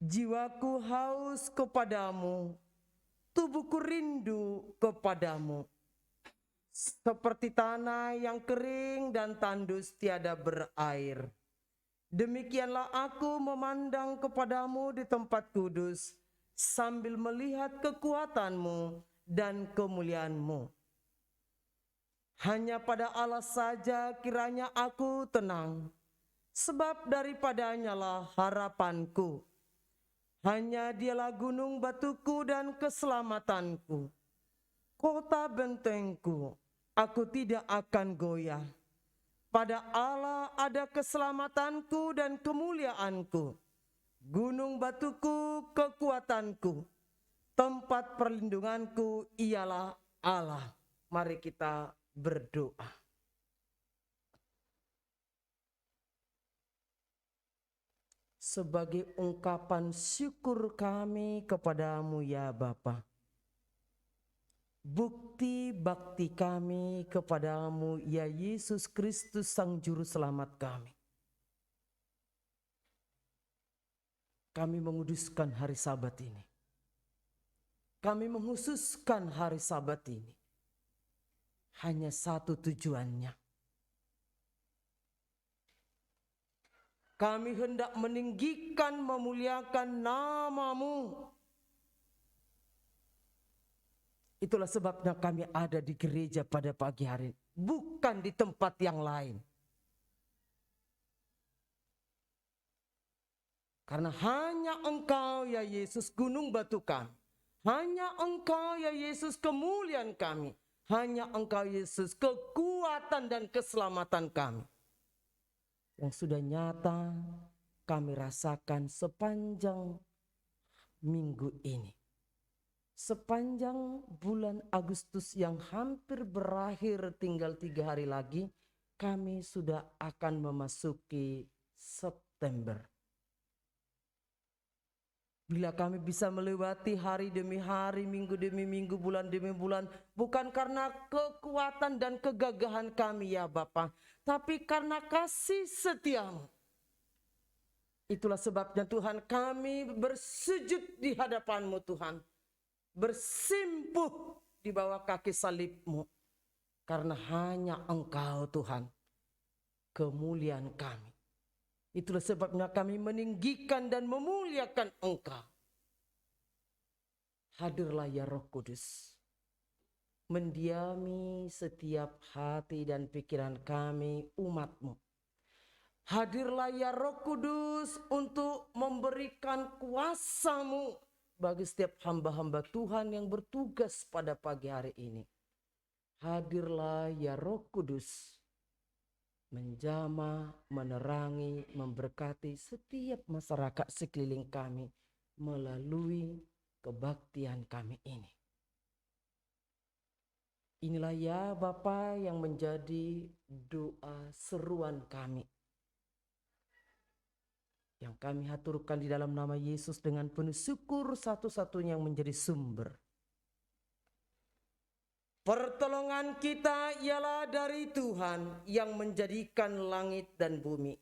Jiwaku haus kepadamu, tubuhku rindu kepadamu. Seperti tanah yang kering dan tandus tiada berair. Demikianlah aku memandang kepadamu di tempat kudus, sambil melihat kekuatanmu dan kemuliaanmu. Hanya pada Allah saja kiranya aku tenang, sebab daripadanya lah harapanku. Hanya dialah gunung batuku dan keselamatanku, kota bentengku, aku tidak akan goyah. Pada Allah ada keselamatanku dan kemuliaanku, gunung batuku, kekuatanku, tempat perlindunganku ialah Allah. Mari kita berdoa. Sebagai ungkapan syukur kami kepadamu ya Bapa, bukti bakti kami kepadamu ya Yesus Kristus Sang Juru Selamat kami. Kami menguduskan hari Sabat ini. Kami menghususkan hari Sabat ini. Hanya satu tujuannya. Kami hendak meninggikan, memuliakan nama-Mu. Itulah sebabnya kami ada di gereja pada pagi hari, bukan di tempat yang lain. Karena hanya Engkau ya Yesus gunung batu kami. Hanya Engkau ya Yesus kemuliaan kami. Hanya Engkau Yesus kekuatan dan keselamatan kami. Yang sudah nyata kami rasakan sepanjang minggu ini. Sepanjang bulan Agustus yang hampir berakhir, tinggal 3 hari lagi, kami sudah akan memasuki September. Bila kami bisa melewati hari demi hari, minggu demi minggu, bulan demi bulan, bukan karena kekuatan dan kegagahan kami ya Bapa, tapi karena kasih setia-Mu. Itulah sebabnya Tuhan kami bersujud di hadapan-Mu Tuhan. Bersimpuh di bawah kaki salib-Mu. Karena hanya Engkau Tuhan, kemuliaan kami. Itulah sebabnya kami meninggikan dan memuliakan Engkau. Hadirlah ya Roh Kudus, mendiami setiap hati dan pikiran kami umat-Mu. Hadirlah ya Roh Kudus untuk memberikan kuasa-Mu bagi setiap hamba-hamba Tuhan yang bertugas pada pagi hari ini. Hadirlah ya Roh Kudus, menjamah, menerangi, memberkati setiap masyarakat sekeliling kami melalui kebaktian kami ini. Inilah ya Bapa yang menjadi doa seruan kami, yang kami haturkan di dalam nama Yesus dengan penuh syukur, satu-satunya yang menjadi sumber. Pertolongan kita ialah dari Tuhan yang menjadikan langit dan bumi.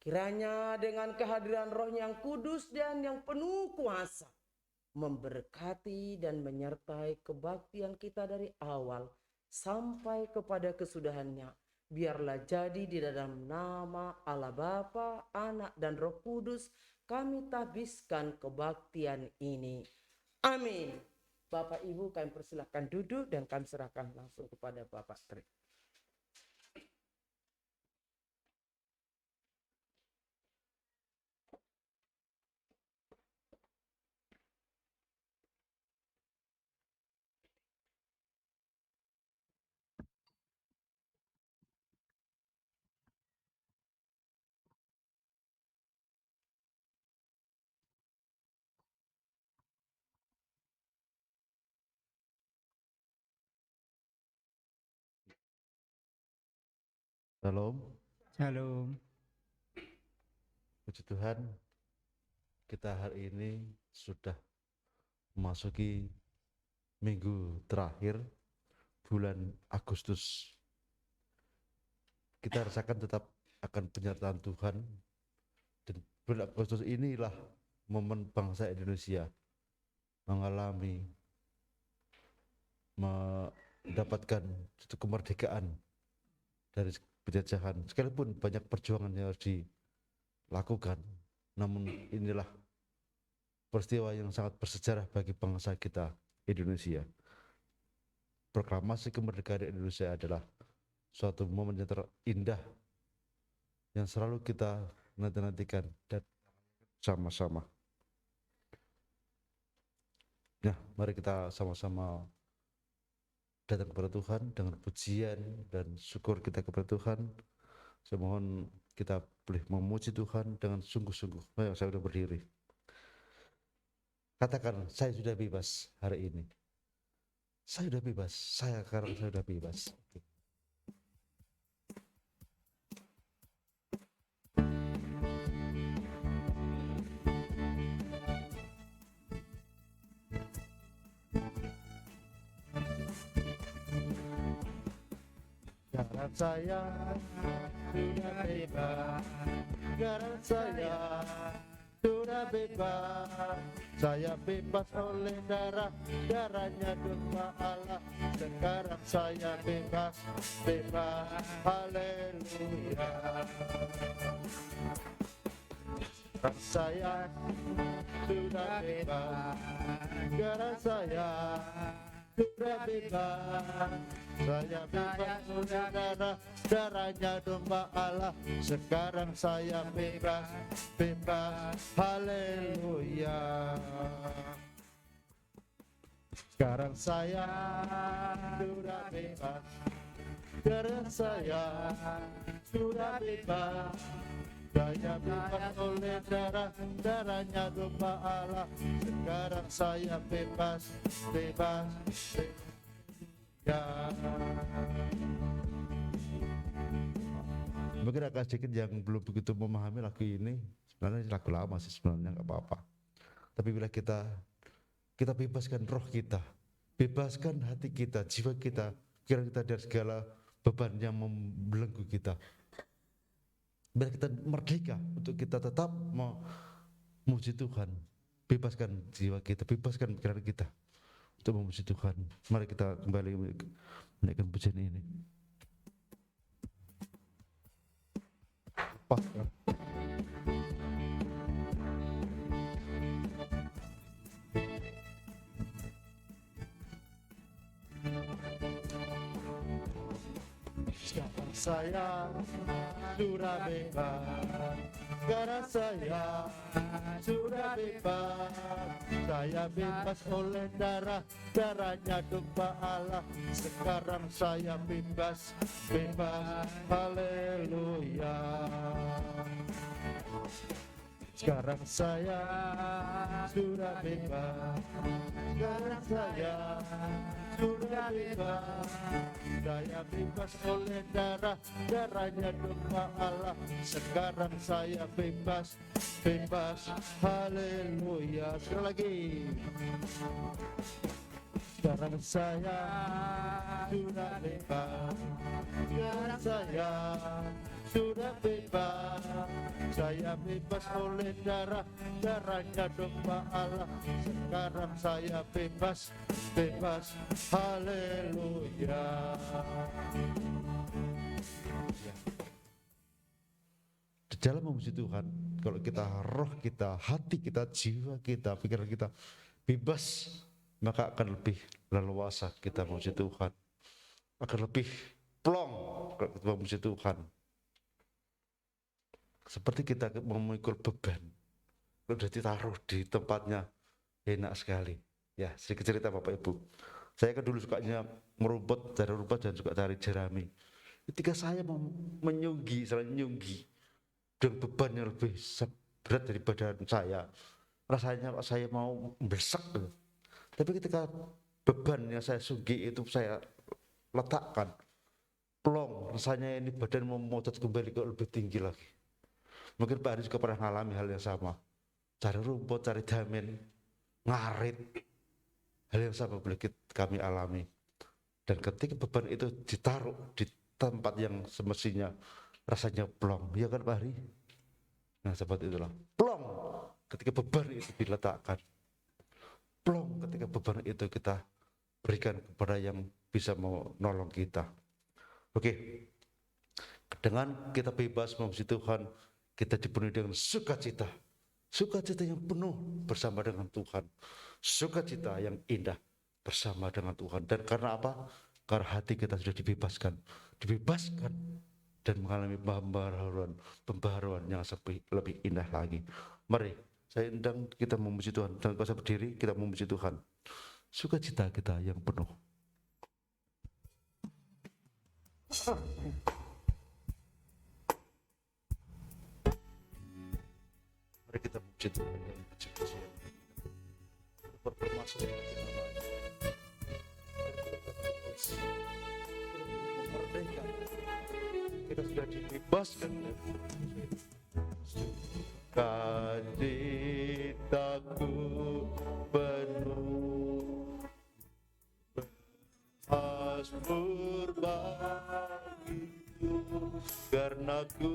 Kiranya dengan kehadiran Roh-Nya yang kudus dan yang penuh kuasa, memberkati dan menyertai kebaktian kita dari awal sampai kepada kesudahannya. Biarlah jadi di dalam nama Allah Bapa, Anak dan Roh Kudus kami tabiskan kebaktian ini. Amin. Bapak Ibu kami persilahkan duduk dan kami serahkan langsung kepada Bapak Tri. Shalom, Shalom. puji Tuhan, kita hari ini sudah memasuki minggu terakhir bulan Agustus. Kita rasakan tetap akan penyertaan Tuhan, dan bulan Agustus inilah momen bangsa Indonesia mengalami mendapatkan suatu kemerdekaan dari penjajahan, sekalipun banyak perjuangan yang harus dilakukan, namun inilah peristiwa yang sangat bersejarah bagi bangsa kita Indonesia. Proklamasi kemerdekaan Indonesia adalah suatu momen yang terindah yang selalu kita nanti-nantikan dan sama-sama. Nah, mari kita sama-sama datang kepada Tuhan dengan pujian dan syukur kita kepada Tuhan. Saya mohon kita boleh memuji Tuhan dengan sungguh-sungguh. Ayo, saya sudah berdiri. Katakan, saya sudah bebas hari ini. Saya sudah bebas. Saya sudah bebas. Sekarang saya sudah bebas. Sekarang saya sudah bebas. Saya bebas oleh darahnya domba Allah. Sekarang saya bebas, bebas, haleluya. Sekarang saya sudah bebas. Sekarang saya sudah bebas. Saya bebas oleh darahnya domba Allah. Sekarang saya bebas, bebas, haleluya. Sekarang saya sudah bebas. Sekarang saya sudah bebas. Saya bebas oleh darahnya domba Allah. Sekarang saya bebas, bebas, ya. Mungkin agak sedikit yang belum begitu memahami lagu ini. Sebenarnya lagu lama sih sebenarnya, nggak apa-apa. Tapi bila kita bebaskan roh kita, bebaskan hati kita, jiwa kita, pikiran kita dari segala beban yang membelenggu kita. Bila kita merdeka untuk kita tetap memuji Tuhan, bebaskan jiwa kita, bebaskan pikiran kita untuk memuji Tuhan. Mari kita kembali menaikkan pujian ini. Pasca. Sekarang saya sudah bebas. Sekarang saya sudah bebas. Saya bebas oleh darahnya domba Allah. Sekarang saya bebas, bebas, haleluya. Sekarang saya sudah bebas. Sekarang saya sudah bebas. Saya bebas oleh darahnya domba Allah. Sekarang saya bebas, bebas, haleluya. Sekali lagi. Sekarang saya sudah bebas. Sekarang saya sudah bebas. Saya bebas oleh darahnya domba Allah. Sekarang saya bebas, bebas, haleluya. Di dalam memuji Tuhan, kalau kita roh kita, hati kita, jiwa kita, pikiran kita bebas, maka akan lebih leluasa kita memuji Tuhan, akan lebih plong kalau kita memuji Tuhan. Seperti kita memikul beban, kalau sudah ditaruh di tempatnya enak sekali. Ya, sedikit cerita Bapak Ibu. Saya kan dulu sukanya merumput, cari rumput dan juga cari jerami. Ketika saya mau menyunggi dengan beban yang lebih berat dari badan saya, rasanya saya mau besek. Tapi ketika beban yang saya sunggi itu saya letakkan, plong, rasanya ini badan mau memutat kembali ke lebih tinggi lagi. Mungkin Pak Ari juga pernah mengalami hal yang sama. Cari rumput, cari damen, ngarit. Hal yang sama boleh kami alami. Dan ketika beban itu ditaruh di tempat yang semestinya rasanya plong. Ya kan Pak Ari? Nah seperti itulah. Plong. ketika beban itu diletakkan. Plong ketika beban itu kita berikan kepada yang bisa menolong kita. Oke, dengan kita bebas memuji Tuhan, kita dipenuhi dengan sukacita. Sukacita yang penuh bersama dengan Tuhan. Sukacita yang indah bersama dengan Tuhan. Dan karena apa? Karena hati kita sudah dibebaskan. Dibebaskan dan mengalami pembaharuan yang lebih indah lagi. Mari, saya undang kita memuji Tuhan. Dan kuasa berdiri, kita memuji Tuhan. Sukacita kita yang penuh. Mari kita memuji Tuhan dan puji-puji. Bermasuk di hati namanya. Merdeka. Kita sudah dibebaskan dari sukacitaku penuh bermasmur bagiku karena ku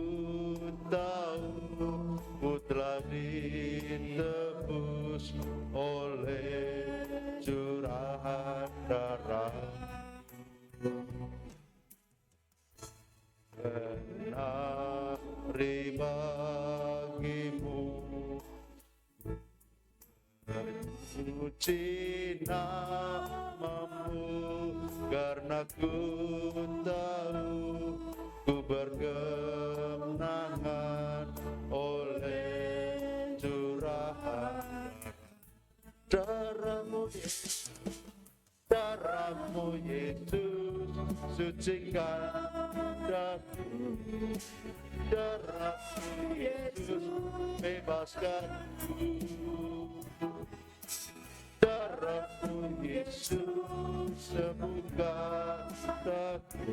tahu ku telah ditebus oleh curahan darah. Menari bagimu, puji namamu, karena ku tahu ku berkemenangan oleh curahan darahmu Yesus. Darahmu Yesus, sucikan daku. Darahmu Yesus, bebaskan ku. Darahmu Yesus, sembuhkan daku.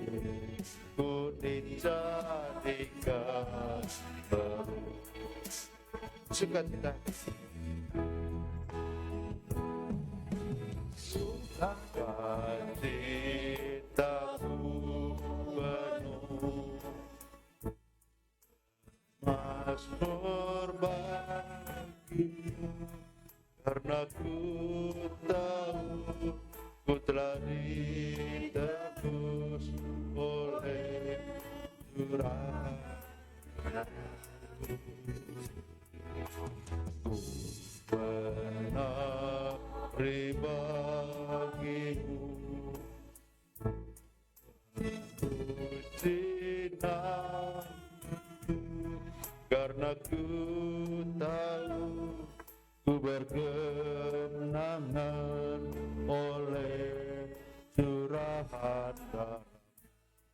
Ku dijadikan baru. Sukacita. Sukacitaku penuh mazmur bagimu, karena ku tahu ku telah ditebus oleh curahan. Ku menari bagimu, puji namamu, karena ku tahu ku berkemenangan oleh curahan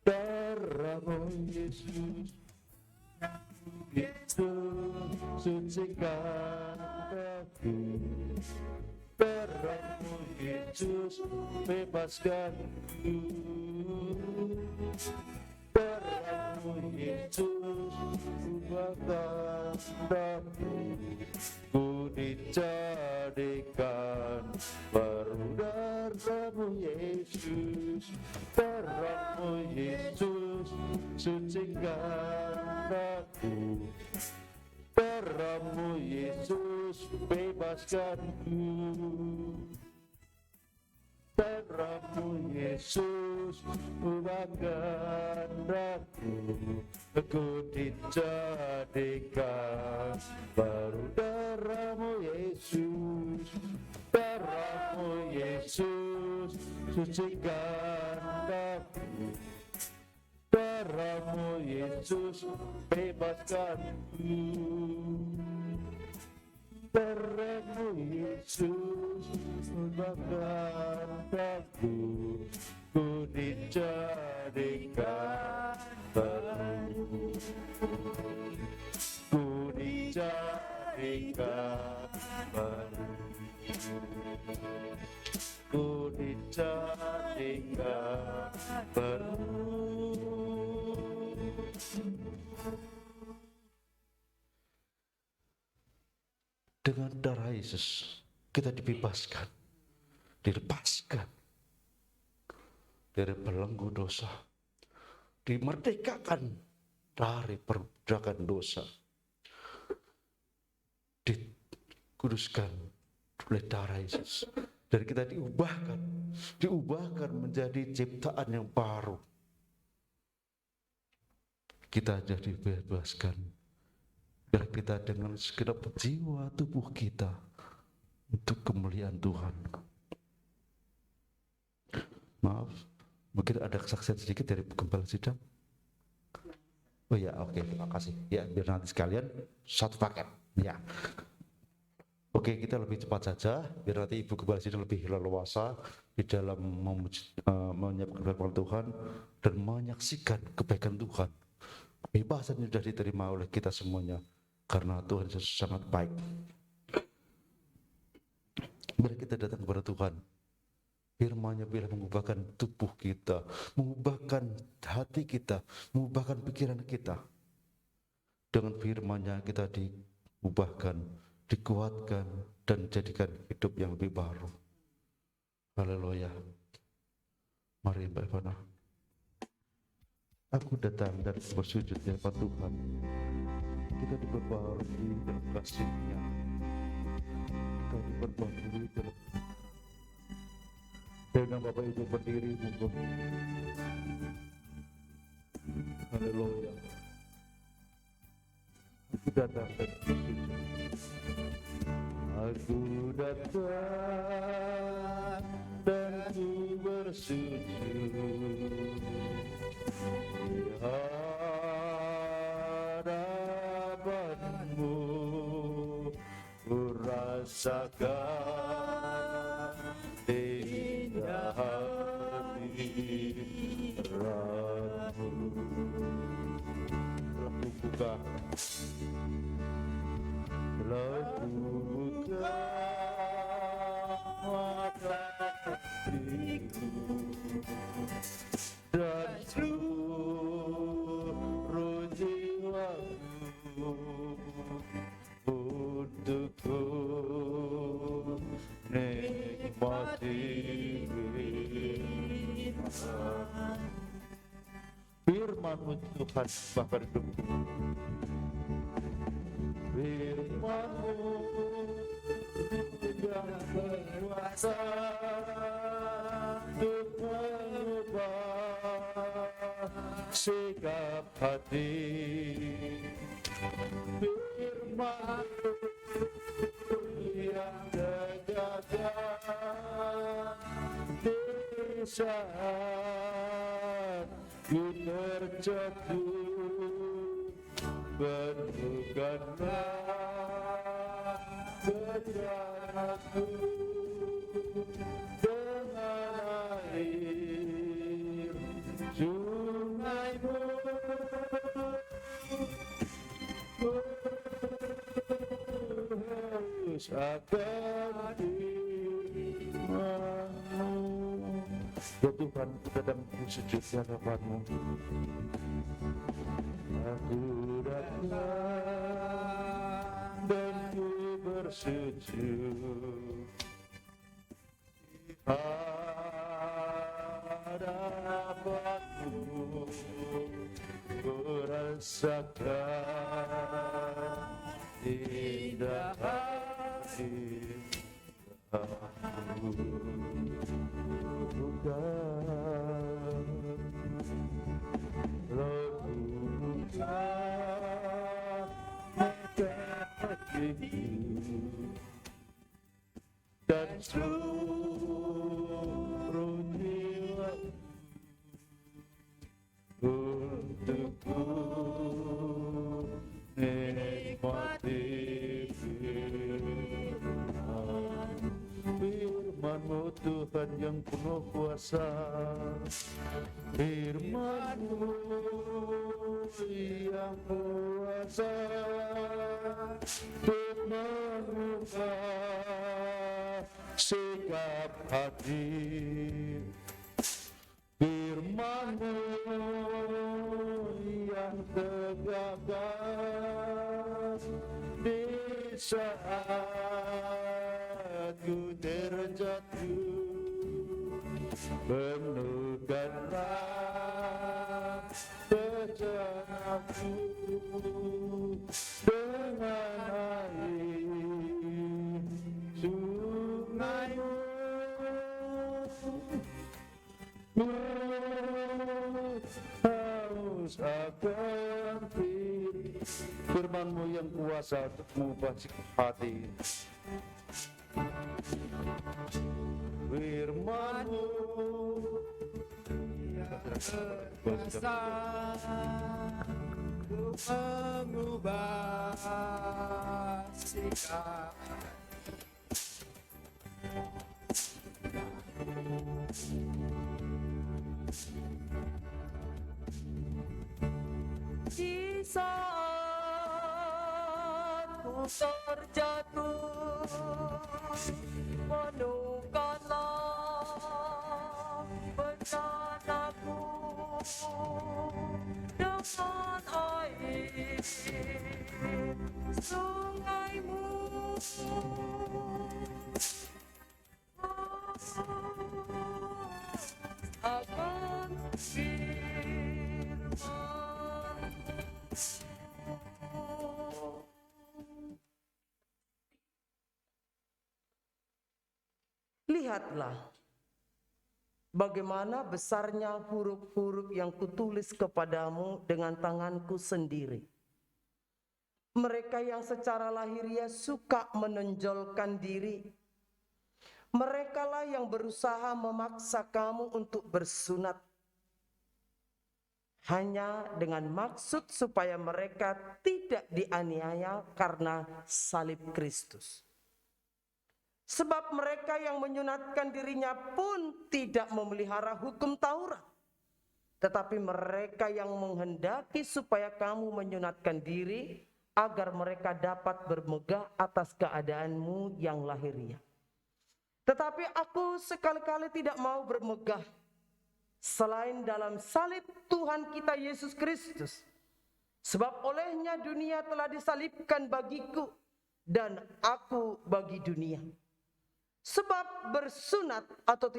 darahmu Yesus. Itu sucikan aku. Darahmu Yesus, bebaskan ku. Darahmu Yesus, ubahkan aku. Ku dijadikan baru. Darahmu Yesus, darahmu Yesus, sucikan aku. Darahmu Yesus, bebaskan ku. Darahmu Yesus, ubahkan aku. Ku dijadikan baru. Darahmu Yesus, darahmu Yesus, sucikan aku. Darahmu Yesus, bebaskan ku. Darahmu Yesus, ubahkan aku. Ku dijadikan baru. Ku dijadikan baru. Ku dijadikan baru. Dengan darah Yesus kita dibebaskan, dilepaskan dari belenggu dosa, dimerdekakan dari perbudakan dosa, dikuduskan oleh darah Yesus. Dan kita diubahkan menjadi ciptaan yang baru. Kita jadi dibebaskan. Biar kita dengan segenap jiwa tubuh kita untuk kemuliaan Tuhan. Maaf, mungkin ada kesaksian sedikit dari Gembala Sidang. Oh ya, oke, terima kasih. Ya, biar nanti sekalian satu paket. Ya. Oke, kita lebih cepat saja, biar nanti Ibu Gembala Sidang lebih leluasa di dalam menyiapkan firman Tuhan dan menyaksikan kebaikan Tuhan. Kebebasan yang sudah diterima oleh kita semuanya, karena Tuhan Yesus sangat baik. Mari kita datang kepada Tuhan. Firman-Nya bila mengubahkan tubuh kita, mengubahkan hati kita, mengubahkan pikiran kita. Dengan firman-Nya kita diubahkan, dikuatkan, dan jadikan hidup yang lebih baru. Haleluya. Mari Mbak Ivana. Aku datang dan bersujud di hadapan Tuhan. Kita diperbarui dalam kasih-Nya. Kita diperbarui dalam. Dengan Bapak Ibu berdiri, monggo. Haleluya. Aku datang dan bersujud. Aku datang dan ku bersujud di hadapan-Mu, ku rasakan indah hadirat-Mu. Aku buka, aku buka mata hatiku dan seluruh jiwaku untuk ku nikmati firman-Mu Tuhan bahkan hidupku. Firman-Mu yang berkuasa untuk mengubah sikap hati. Firman-Mu yang gagah di saat ku terjatuh, penuhkanlah bencanaku dengan air sungai-Mu. Harus akan firman-Mu. Ya Tuhan, kita sedang bersujud di hadapan-Mu. Aku datang dan ku bersujud di hadapan-Mu, ku rasakan indah hadirat-Mu. Bukan lagu bukan mata hatiku dan seluruh jiwaku untuk ku nikmati firman-Mu Tuhan yang penuh kuasa. Firman-Mu yang kuasa untuk mengubah sikap hati. Firman-Mu yang tegagas di saat ku terjatuh, penuhkanlah bencanaku dengan air haus akan firman-Mu yang kuasa untuk mengubah hati. Firman-Mu kuasa untuk mengubah sikap. Di saat ku terjatuh, penuhkanlah bencanaku dengan air sungai-Mu. Akan firman-Mu. Lihatlah bagaimana besarnya huruf-huruf yang kutulis kepadamu dengan tanganku sendiri. Mereka yang secara lahiriah suka menonjolkan diri, merekalah yang berusaha memaksa kamu untuk bersunat, hanya dengan maksud supaya mereka tidak dianiaya karena salib Kristus. Sebab mereka yang menyunatkan dirinya pun tidak memelihara hukum Taurat, tetapi mereka yang menghendaki supaya kamu menyunatkan diri agar mereka dapat bermegah atas keadaanmu yang lahiriah. Tetapi aku sekali-kali tidak mau bermegah selain dalam salib Tuhan kita Yesus Kristus. Sebab olehnya dunia telah disalibkan bagiku dan aku bagi dunia. Sebab bersunat atau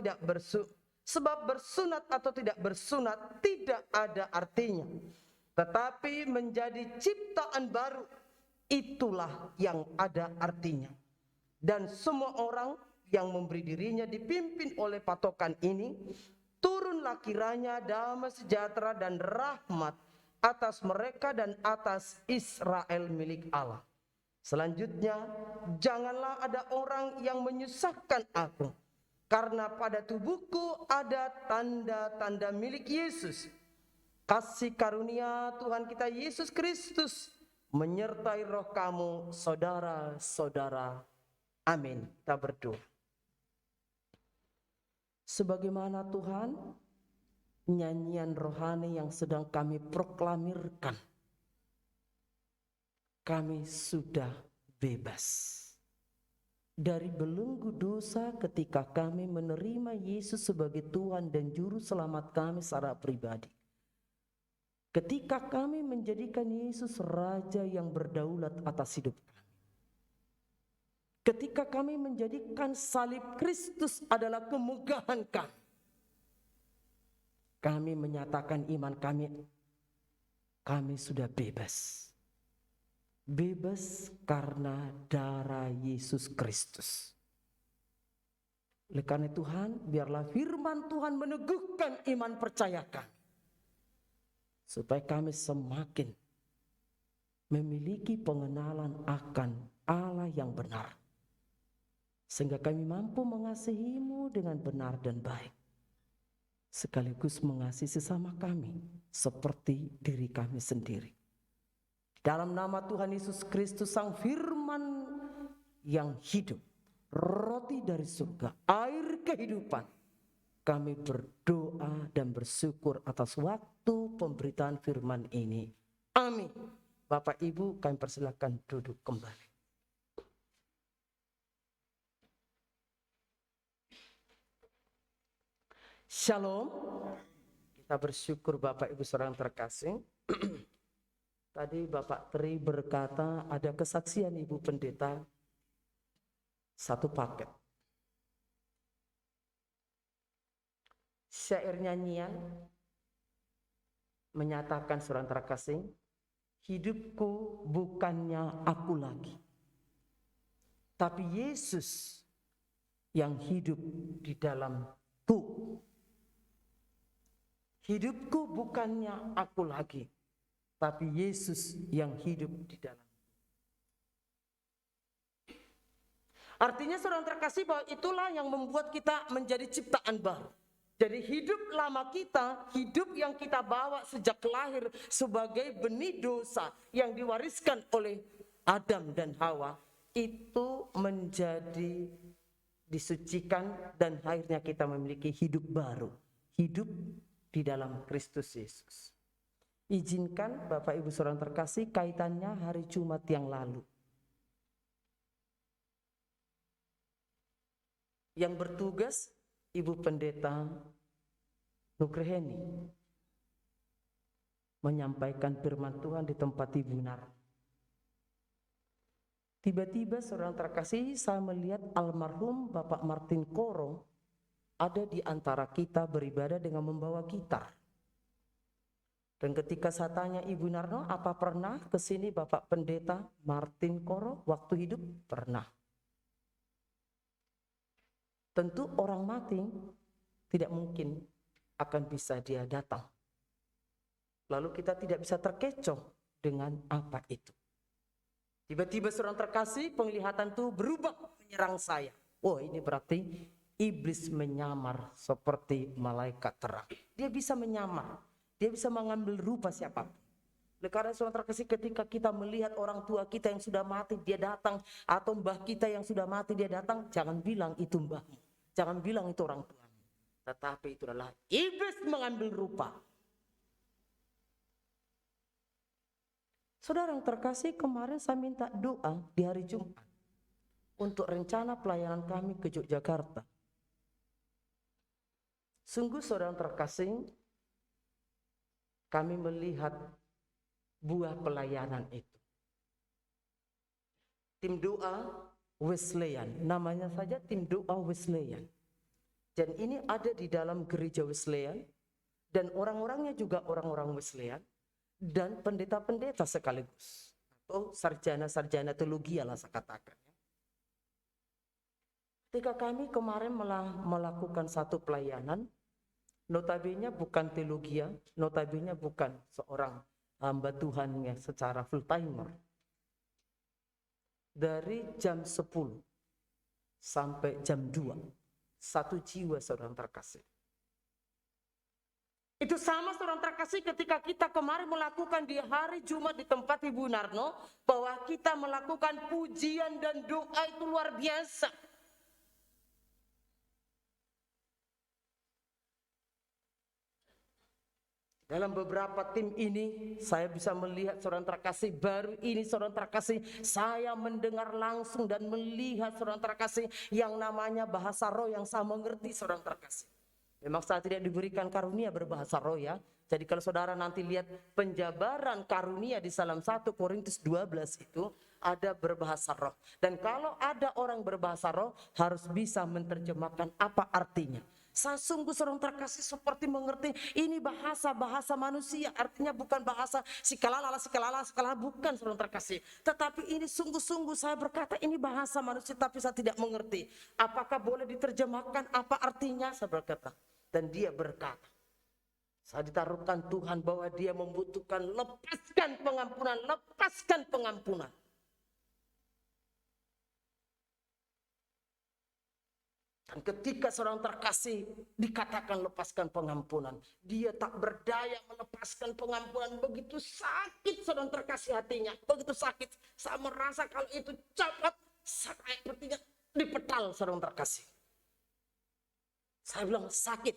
tidak bersunat tidak ada artinya, tetapi menjadi ciptaan baru itulah yang ada artinya. Dan semua orang yang memberi dirinya dipimpin oleh patokan ini, turunlah kiranya damai sejahtera dan rahmat atas mereka dan atas Israel milik Allah. Selanjutnya, janganlah ada orang yang menyusahkan aku, karena pada tubuhku ada tanda-tanda milik Yesus. Kasih karunia Tuhan kita Yesus Kristus menyertai roh kamu, saudara-saudara. Amin. Kita berdoa. Sebagaimana Tuhan, nyanyian rohani yang sedang kami proklamirkan, kami sudah bebas dari belenggu dosa ketika kami menerima Yesus sebagai Tuhan dan Juru Selamat kami secara pribadi. Ketika kami menjadikan Yesus Raja yang berdaulat atas hidup kami. Ketika kami menjadikan salib Kristus adalah kemegahan kami. Kami menyatakan iman kami sudah bebas. Bebas karena darah Yesus Kristus. Oleh karena Tuhan, biarlah firman Tuhan meneguhkan iman percaya kami, supaya kami semakin memiliki pengenalan akan Allah yang benar, sehingga kami mampu mengasihi-Mu dengan benar dan baik, sekaligus mengasihi sesama kami seperti diri kami sendiri. Dalam nama Tuhan Yesus Kristus, Sang Firman yang hidup, roti dari surga, air kehidupan, kami berdoa dan bersyukur atas waktu pemberitaan firman ini. Amin. Bapak Ibu, kami persilakan duduk kembali. Shalom. Kita bersyukur Bapak Ibu saudara yang terkasih. Tadi Bapak Tri berkata ada kesaksian Ibu Pendeta, satu paket. Syair nyanyian menyatakan saudara terkasih, hidupku bukannya aku lagi, tapi Yesus yang hidup di dalamku. Hidupku bukannya aku lagi, tapi Yesus yang hidup di dalam. Artinya saudara terkasih bahwa itulah yang membuat kita menjadi ciptaan baru. Jadi hidup lama kita, hidup yang kita bawa sejak lahir sebagai benih dosa yang diwariskan oleh Adam dan Hawa, itu menjadi disucikan dan akhirnya kita memiliki hidup baru. Hidup di dalam Kristus Yesus. Izinkan Bapak Ibu saudara terkasih kaitannya hari Jumat yang lalu. Yang bertugas Ibu Pendeta Nugraheni menyampaikan firman Tuhan di tempat Ibu Nar. Tiba-tiba saudara terkasih, saya melihat almarhum Bapak Martin Koro ada di antara kita beribadah dengan membawa gitar. Dan ketika saya tanya Ibu Narno, apa pernah ke sini Bapak Pendeta Martin Koro waktu hidup? Pernah. Tentu orang mati tidak mungkin akan bisa dia datang. Lalu kita tidak bisa terkecoh dengan apa itu. Tiba-tiba seorang terkasih, penglihatan itu berubah menyerang saya. Oh, ini berarti iblis menyamar seperti malaikat terang. Dia bisa menyamar, dia bisa mengambil rupa siapapun. Karena seorang terkasih, ketika kita melihat orang tua kita yang sudah mati, dia datang, atau mbah kita yang sudah mati, dia datang, jangan bilang itu mbahmu. Jangan bilang itu orang tuamu, tetapi itu adalah iblis mengambil rupa. Saudara yang terkasih, kemarin saya minta doa di hari Jumat untuk rencana pelayanan kami ke Yogyakarta. Sungguh saudara yang terkasih, kami melihat buah pelayanan itu. Tim doa Wesleyan, namanya saja tim doa Wesleyan. Dan ini ada di dalam gereja Wesleyan, dan orang-orangnya juga orang-orang Wesleyan, dan pendeta-pendeta sekaligus, atau sarjana-sarjana teologi lah saya katakan. Ketika kami kemarin melakukan satu pelayanan, notabene bukan teologia, notabene bukan seorang hamba Tuhan yang secara full timer. Dari jam 10 sampai jam 2, satu jiwa saudara terkasih. Itu sama saudara terkasih ketika kita kemarin melakukan di hari Jumat di tempat Ibu Narno, bahwa kita melakukan pujian dan doa itu luar biasa. Dalam beberapa tim ini, saya bisa melihat saudara terkasih, baru ini saudara terkasih, saya mendengar langsung dan melihat saudara terkasih yang namanya bahasa roh yang saya mengerti saudara terkasih. Memang saya tidak diberikan karunia berbahasa roh ya. Jadi kalau saudara nanti lihat penjabaran karunia di dalam 1 Korintus 12 itu ada berbahasa roh. Dan kalau ada orang berbahasa roh harus bisa menerjemahkan apa artinya. Saya sungguh seorang terkasih seperti mengerti ini bahasa manusia, artinya bukan bahasa sikalala, bukan seorang terkasih. Tetapi ini sungguh-sungguh saya berkata ini bahasa manusia, tapi saya tidak mengerti. Apakah boleh diterjemahkan apa artinya? Saya berkata, dan dia berkata, saya ditaruhkan Tuhan bahwa dia membutuhkan lepaskan pengampunan. Dan ketika seorang terkasih dikatakan lepaskan pengampunan, dia tak berdaya melepaskan pengampunan. Begitu sakit seorang terkasih hatinya, begitu sakit. Saya merasa kalau itu cepat, saya sepertinya dipetal seorang terkasih. Saya bilang sakit,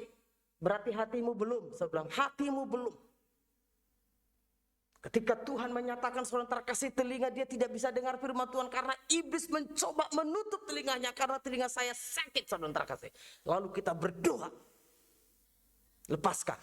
berarti hatimu belum. Saya bilang hatimu belum. Ketika Tuhan menyatakan seorang terkasih telinga dia tidak bisa dengar firman Tuhan karena iblis mencoba menutup telinganya karena telinga saya sakit saudara terkasih. Lalu kita berdoa, lepaskan.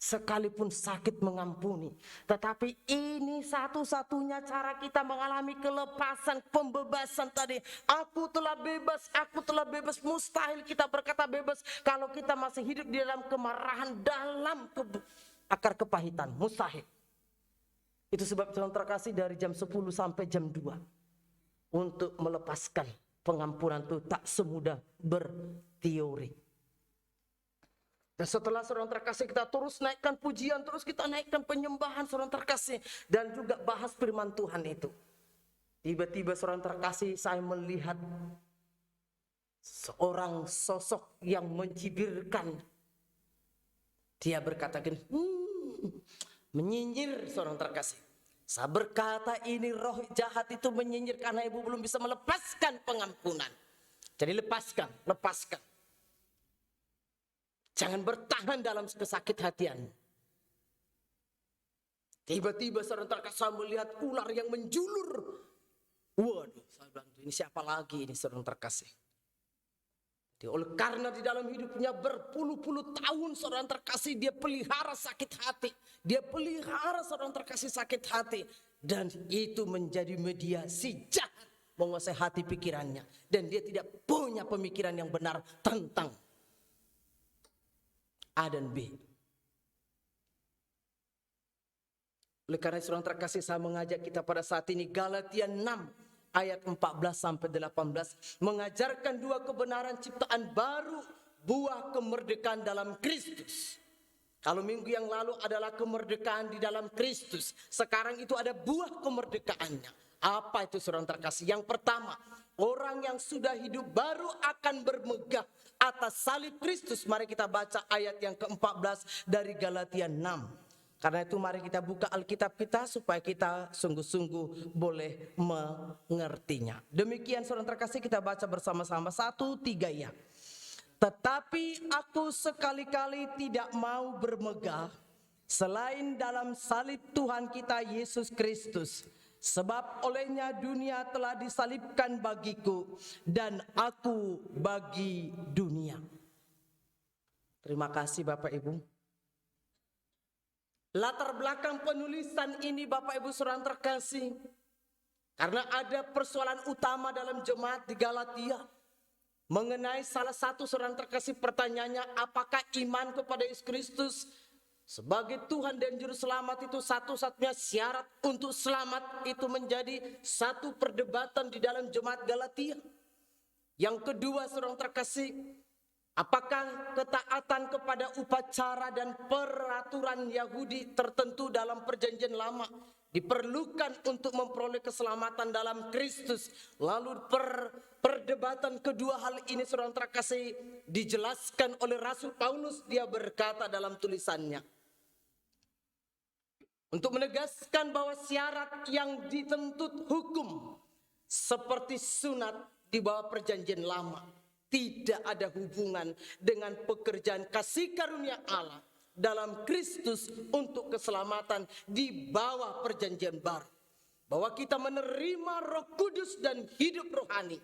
Sekalipun sakit mengampuni. Tetapi ini satu-satunya cara kita mengalami kelepasan, pembebasan tadi. Aku telah bebas. Mustahil kita berkata bebas kalau kita masih hidup di dalam kemarahan, dalam akar kepahitan. Mustahil. Itu sebab saudara terkasih dari jam 10 sampai jam 2. Untuk melepaskan pengampunan itu tak semudah berteori. Dan setelah saudara terkasih kita terus naikkan pujian, terus kita naikkan penyembahan saudara terkasih. Dan juga bahas firman Tuhan itu. Tiba-tiba saudara terkasih saya melihat seorang sosok yang mencibirkan. Dia berkata gini, menyinyir saudara terkasih. Saya berkata ini roh jahat itu menyinyir karena ibu belum bisa melepaskan pengampunan. Jadi lepaskan. Jangan bertahan dalam kesakit hatian. Tiba-tiba saudara terkasih melihat ular yang menjulur. Waduh, saya bilang ini siapa lagi ini saudara terkasih. Oleh karena di dalam hidupnya berpuluh-puluh tahun saudara terkasih dia pelihara sakit hati. Dia pelihara saudara terkasih sakit hati. Dan itu menjadi mediasi jahat menguasai hati pikirannya. Dan dia tidak punya pemikiran yang benar tentang A dan B. Oleh karena saudara terkasih saya mengajak kita pada saat ini Galatia 6 ayat 14 sampai 18 mengajarkan dua kebenaran ciptaan baru, buah kemerdekaan dalam Kristus. Kalau minggu yang lalu adalah kemerdekaan di dalam Kristus, sekarang itu ada buah kemerdekaannya. Apa itu saudara terkasih? Yang pertama, orang yang sudah hidup baru akan bermegah atas salib Kristus. Mari kita baca ayat yang ke-14 dari Galatia 6. Karena itu mari kita buka Alkitab kita supaya kita sungguh-sungguh boleh mengertinya. Demikian saudara terkasih kita baca bersama-sama 1-3 ya. Tetapi aku sekali-kali tidak mau bermegah selain dalam salib Tuhan kita Yesus Kristus. Sebab olehnya dunia telah disalibkan bagiku dan aku bagi dunia. Terima kasih Bapak Ibu. Latar belakang penulisan ini Bapak Ibu saudara terkasih. Karena ada persoalan utama dalam jemaat di Galatia. Mengenai salah satu saudara terkasih pertanyaannya, apakah iman kepada Yesus Kristus sebagai Tuhan dan Juru Selamat itu satu-satunya syarat untuk selamat, itu menjadi satu perdebatan di dalam jemaat Galatia. Yang kedua saudara terkasih, apakah ketaatan kepada upacara dan peraturan Yahudi tertentu dalam perjanjian lama diperlukan untuk memperoleh keselamatan dalam Kristus. Lalu perdebatan kedua hal ini saudara terkasih dijelaskan oleh Rasul Paulus. Dia berkata dalam tulisannya, untuk menegaskan bahwa syarat yang dituntut hukum seperti sunat di bawah perjanjian lama tidak ada hubungan dengan pekerjaan kasih karunia Allah dalam Kristus untuk keselamatan di bawah perjanjian baru. Bahwa kita menerima Roh Kudus dan hidup rohani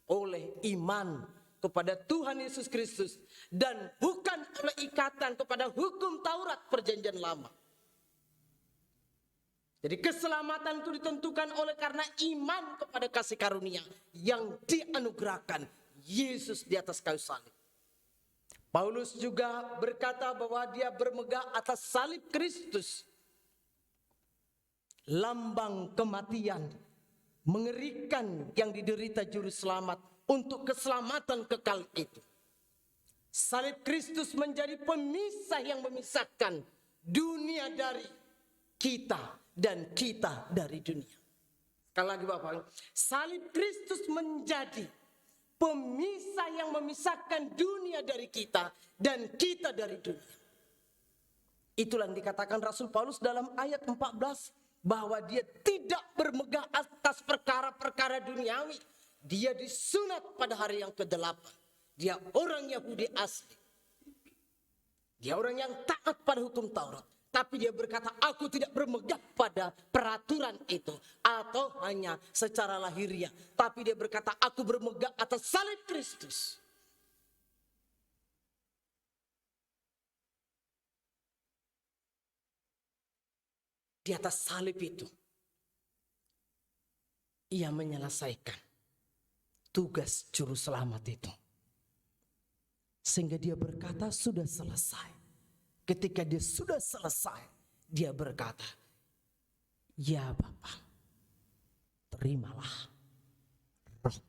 oleh iman kepada Tuhan Yesus Kristus dan bukan oleh ikatan kepada hukum Taurat perjanjian lama. Jadi keselamatan itu ditentukan oleh karena iman kepada kasih karunia yang dianugerahkan Yesus di atas kayu salib. Paulus juga berkata bahwa dia bermegah atas salib Kristus. Lambang kematian mengerikan yang diderita Juru Selamat untuk keselamatan kekal itu. Salib Kristus menjadi pemisah yang memisahkan dunia dari kita dan kita dari dunia. Sekali lagi Bapak, salib Kristus menjadi pemisah yang memisahkan dunia dari kita dan kita dari dunia. Itulah yang dikatakan Rasul Paulus dalam ayat 14 bahwa dia tidak bermegah atas perkara-perkara duniawi. Dia disunat pada hari yang ke-8. Dia orang Yahudi asli. Dia orang yang taat pada hukum Taurat. Tapi dia berkata, aku tidak bermegah pada peraturan itu. Atau hanya secara lahiriah. Tapi dia berkata, aku bermegah atas salib Kristus. Di atas salib itu, ia menyelesaikan tugas Juru Selamat itu. Sehingga dia berkata, sudah selesai. Ketika dia sudah selesai, dia berkata, ya Bapa, terimalah roh.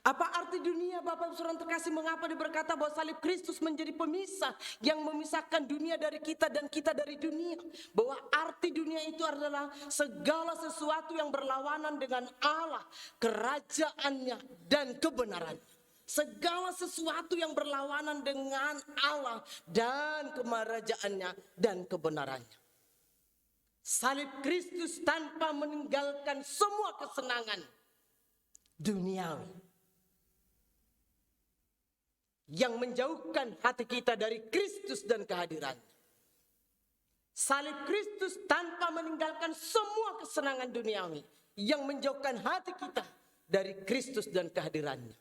Apa arti dunia, Bapak Ibu Saudara terkasih? Mengapa dia berkata bahwa salib Kristus menjadi pemisah yang memisahkan dunia dari kita dan kita dari dunia? Bahwa arti dunia itu adalah segala sesuatu yang berlawanan dengan Allah, kerajaannya dan kebenarannya. Segala sesuatu yang berlawanan dengan Allah dan kerajaannya dan kebenarannya. Salib Kristus tanpa meninggalkan semua kesenangan duniawi yang menjauhkan hati kita dari Kristus dan kehadirannya. Salib Kristus tanpa meninggalkan semua kesenangan duniawi yang menjauhkan hati kita dari Kristus dan kehadirannya.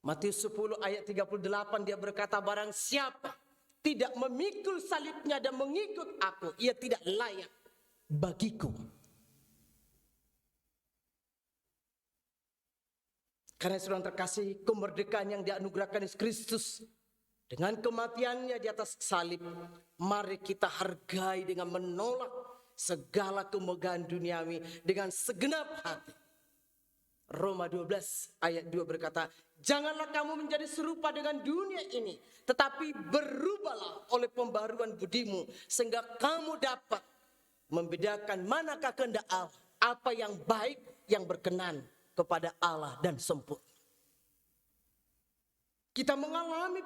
Matius 10 ayat 38 dia berkata, barang siapa tidak memikul salibnya dan mengikut aku, ia tidak layak bagiku. Karena saudara terkasih, kemerdekaan yang dianugerahkan Yesus Kristus dengan kematiannya di atas salib, mari kita hargai dengan menolak segala kemegahan duniawi dengan segenap hati. Roma 12 ayat 2 berkata, janganlah kamu menjadi serupa dengan dunia ini, tetapi berubahlah oleh pembaruan budimu, sehingga kamu dapat membedakan manakah kehendak Allah, apa yang baik, yang berkenan kepada Allah dan sempurna. Kita mengalami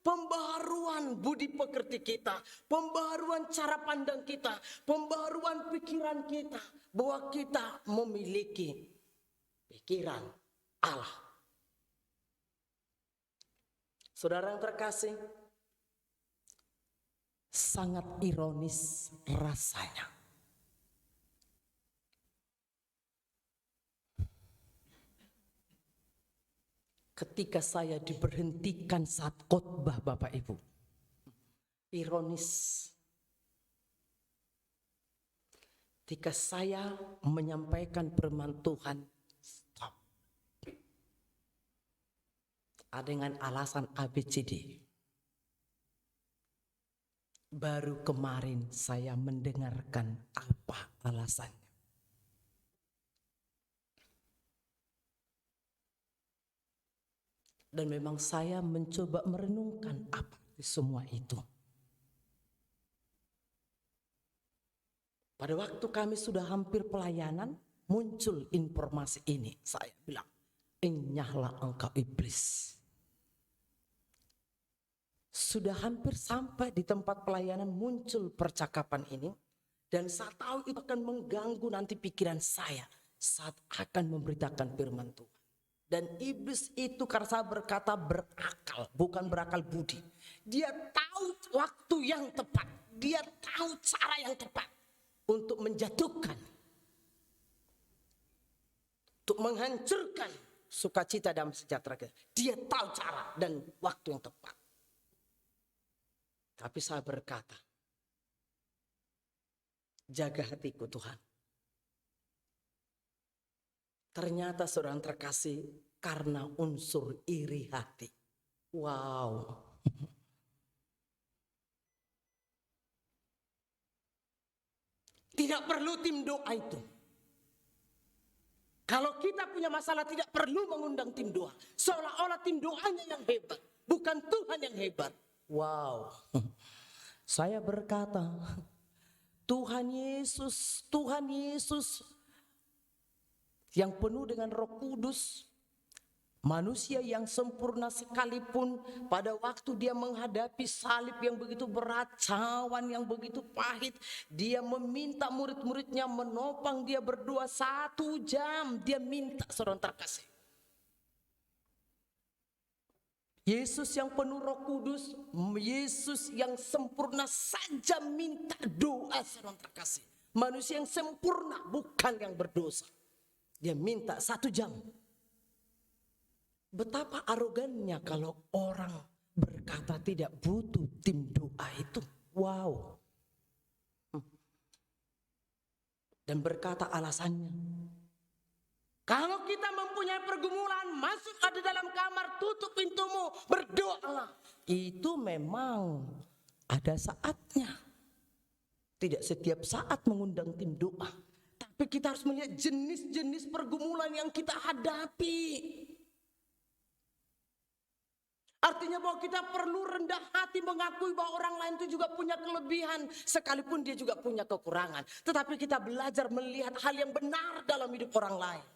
pembaharuan budi pekerti kita, pembaharuan cara pandang kita, pembaharuan pikiran kita, bahwa kita memiliki pikiran Allah. Saudara yang terkasih, sangat ironis rasanya ketika saya diberhentikan saat khotbah, Bapak Ibu. Ironis. Ketika saya menyampaikan firman Tuhan, stop. Dengan alasan ABCD. Baru kemarin saya mendengarkan apa alasannya. Dan memang saya mencoba merenungkan apa semua itu. Pada waktu kami sudah hampir pelayanan, muncul informasi ini. Saya bilang, enyahlah engkau iblis. Sudah hampir sampai di tempat pelayanan muncul percakapan ini. Dan saya tahu itu akan mengganggu nanti pikiran saya saat akan memberitakan firman Tuhan. Dan iblis itu karena saya berkata berakal, bukan berakal budi. Dia tahu waktu yang tepat. Dia tahu cara yang tepat untuk menjatuhkan, untuk menghancurkan sukacita dan sejahtera kita. Dia tahu cara dan waktu yang tepat. Tapi saya berkata, jaga hatiku Tuhan. Ternyata saudara terkasih, karena unsur iri hati. Wow. Tidak perlu tim doa itu. Kalau kita punya masalah tidak perlu mengundang tim doa. Seolah-olah tim doanya yang hebat, bukan Tuhan yang hebat. Wow. Saya berkata, Tuhan Yesus yang penuh dengan Roh Kudus, manusia yang sempurna sekalipun, pada waktu dia menghadapi salib yang begitu berat, cawan yang begitu pahit, dia meminta murid-muridnya menopang dia berdoa 1 jam. Dia minta, saudara terkasih. Yesus yang penuh Roh Kudus, Yesus yang sempurna saja minta doa, saudara terkasih. Manusia yang sempurna, bukan yang berdosa. Dia minta 1 jam. Betapa arogannya kalau orang berkata tidak butuh tim doa itu. Wow. Dan berkata alasannya. Kalau kita mempunyai pergumulan, masuk ada dalam kamar, tutup pintumu, berdoalah. Itu memang ada saatnya. Tidak setiap saat mengundang tim doa. Tapi kita harus melihat jenis-jenis pergumulan yang kita hadapi. Artinya bahwa kita perlu rendah hati mengakui bahwa orang lain itu juga punya kelebihan, sekalipun dia juga punya kekurangan. Tetapi kita belajar melihat hal yang benar dalam hidup orang lain.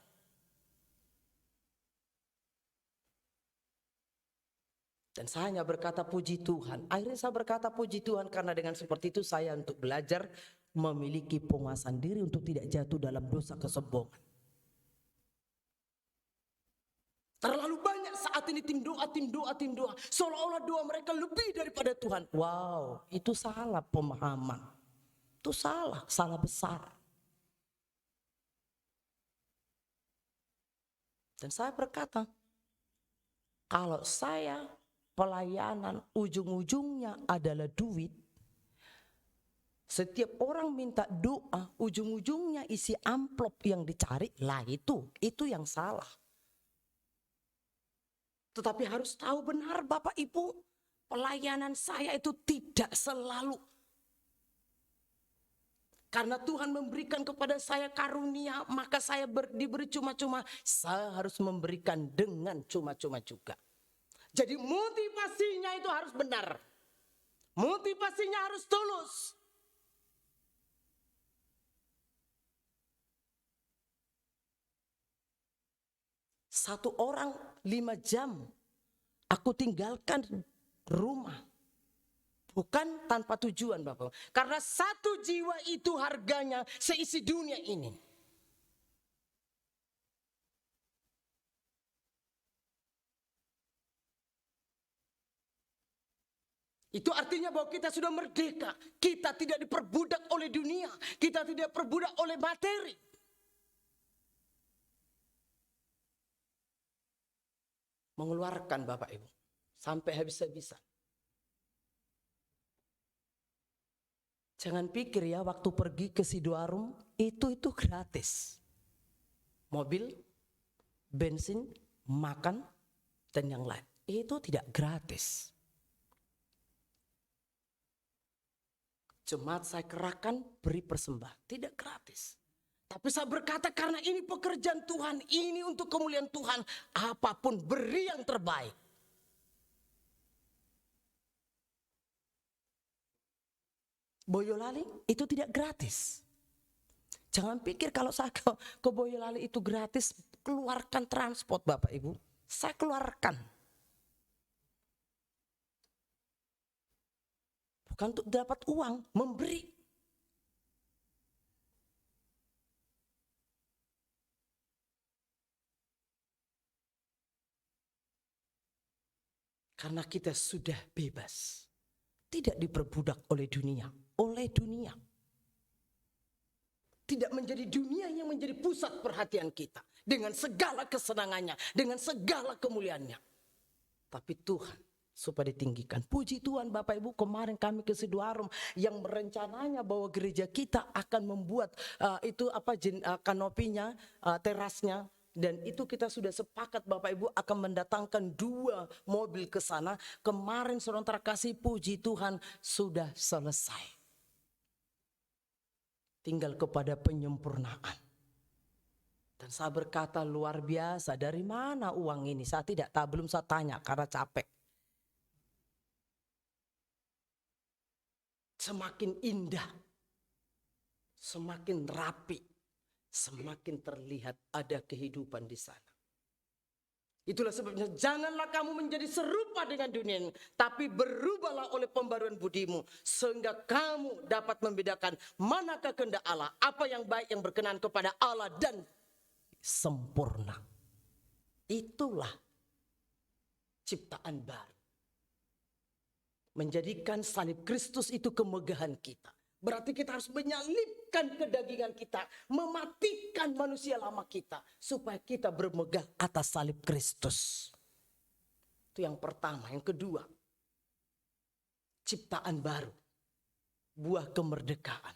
Dan saya hanya berkata puji Tuhan. Akhirnya saya berkata puji Tuhan karena dengan seperti itu saya untuk belajar memiliki penguasaan diri untuk tidak jatuh dalam dosa kesombongan. Terlalu banyak saat ini tim doa. Seolah-olah doa mereka lebih daripada Tuhan. Wow, itu salah pemahaman. Itu salah besar. Dan saya berkata, kalau saya pelayanan ujung-ujungnya adalah duit, setiap orang minta doa, ujung-ujungnya isi amplop yang dicari, lah itu yang salah. Tetapi harus tahu benar Bapak Ibu, pelayanan saya itu tidak selalu. Karena Tuhan memberikan kepada saya karunia, maka saya diberi cuma-cuma. Saya harus memberikan dengan cuma-cuma juga. Jadi motivasinya itu harus benar. Motivasinya harus tulus. Satu orang 5 jam aku tinggalkan rumah. Bukan tanpa tujuan Bapak. Karena satu jiwa itu harganya seisi dunia ini. Itu artinya bahwa kita sudah merdeka. Kita tidak diperbudak oleh dunia. Kita tidak diperbudak oleh materi. Mengeluarkan Bapak Ibu sampai habis-habisan. Jangan pikir ya waktu pergi ke Sidoarum itu gratis. Mobil, bensin, makan, dan yang lain. Itu tidak gratis. Jemaat saya kerahkan beri persembahan, tidak gratis. Tapi saya berkata karena ini pekerjaan Tuhan, ini untuk kemuliaan Tuhan, apapun beri yang terbaik. Boyolali itu tidak gratis. Jangan pikir kalau saya ke Boyolali itu gratis, keluarkan transport Bapak Ibu. Saya keluarkan. Bukan untuk dapat uang, memberi. Karena kita sudah bebas. Tidak diperbudak oleh dunia. Tidak menjadi dunia yang menjadi pusat perhatian kita. Dengan segala kesenangannya. Dengan segala kemuliaannya. Tapi Tuhan supaya ditinggikan. Puji Tuhan Bapak Ibu, kemarin kami ke Sidoarum yang rencananya bahwa gereja kita akan membuat kanopinya, terasnya. Dan itu kita sudah sepakat Bapak Ibu akan mendatangkan 2 mobil ke sana. Kemarin saudara kasih puji Tuhan sudah selesai. Tinggal kepada penyempurnaan. Dan saya berkata luar biasa, dari mana uang ini? Saya tidak tahu, belum saya tanya karena capek. Semakin indah, semakin rapi, semakin terlihat ada kehidupan di sana. Itulah sebabnya janganlah kamu menjadi serupa dengan dunia ini, tapi berubahlah oleh pembaruan budimu sehingga kamu dapat membedakan manakah kehendak Allah, apa yang baik yang berkenan kepada Allah dan sempurna. Itulah ciptaan baru. Menjadikan salib Kristus itu kemegahan kita. Berarti kita harus menyalibkan kedagingan kita, mematikan manusia lama kita, supaya kita bermegah atas salib Kristus. Itu yang pertama. Yang kedua, ciptaan baru, buah kemerdekaan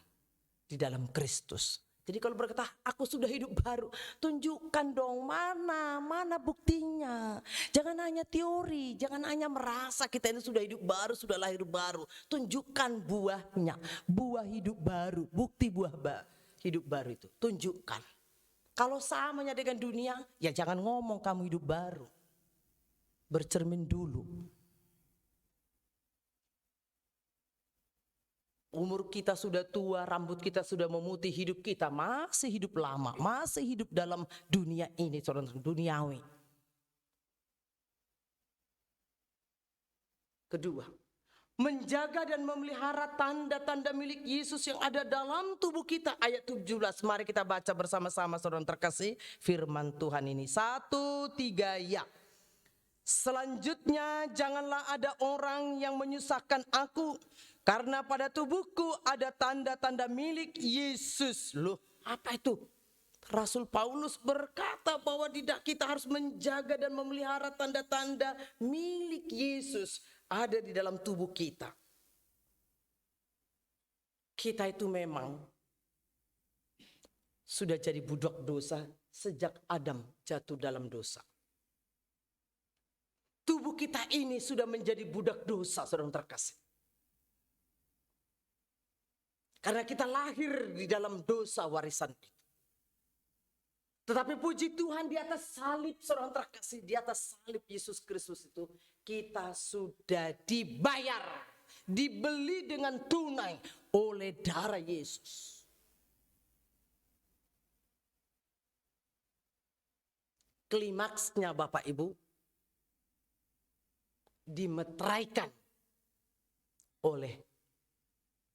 di dalam Kristus. Jadi kalau berkata, aku sudah hidup baru, tunjukkan dong mana buktinya. Jangan hanya teori, jangan hanya merasa kita ini sudah hidup baru, sudah lahir baru. Tunjukkan buahnya, buah hidup baru, bukti buah hidup baru itu? Tunjukkan. Kalau samanya dengan dunia, ya jangan ngomong kamu hidup baru. Bercermin dulu. Umur kita sudah tua, rambut kita sudah memutih, hidup kita masih hidup lama, masih hidup dalam dunia ini, saudara, duniawi. Kedua, menjaga dan memelihara tanda-tanda milik Yesus yang ada dalam tubuh kita. Ayat 17, mari kita baca bersama-sama saudara terkasih firman Tuhan ini. 1, 3, ya. Selanjutnya janganlah ada orang yang menyusahkan aku, karena pada tubuhku ada tanda-tanda milik Yesus. Loh, apa itu? Rasul Paulus berkata bahwa kita harus menjaga dan memelihara tanda-tanda milik Yesus ada di dalam tubuh kita. Kita itu memang sudah jadi budak dosa sejak Adam jatuh dalam dosa. Tubuh kita ini sudah menjadi budak dosa, saudara terkasih. Karena kita lahir di dalam dosa warisan itu. Tetapi puji Tuhan, di atas salib, saudara terkasih, di atas salib Yesus Kristus itu kita sudah dibayar, dibeli dengan tunai oleh darah Yesus. Klimaksnya Bapak Ibu, dimeteraikan oleh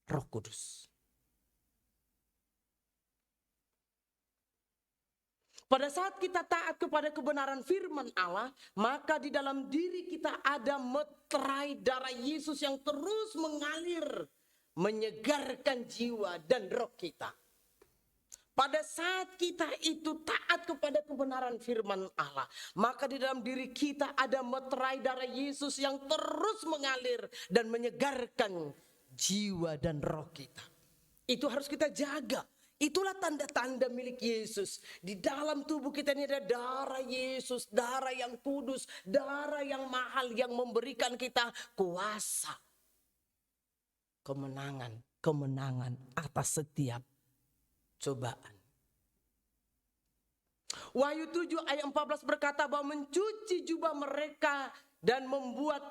Roh Kudus. Pada saat kita taat kepada kebenaran firman Allah, maka di dalam diri kita ada meterai darah Yesus yang terus mengalir, menyegarkan jiwa dan roh kita. Pada saat kita itu taat kepada kebenaran firman Allah, maka di dalam diri kita ada meterai darah Yesus yang terus mengalir dan menyegarkan jiwa dan roh kita. Itu harus kita jaga. Itulah tanda-tanda milik Yesus. Di dalam tubuh kita ini ada darah Yesus, darah yang kudus, darah yang mahal yang memberikan kita kuasa. Kemenangan atas setiap cobaan. Wahyu 7 ayat 14 berkata bahwa mencuci jubah mereka dan membuat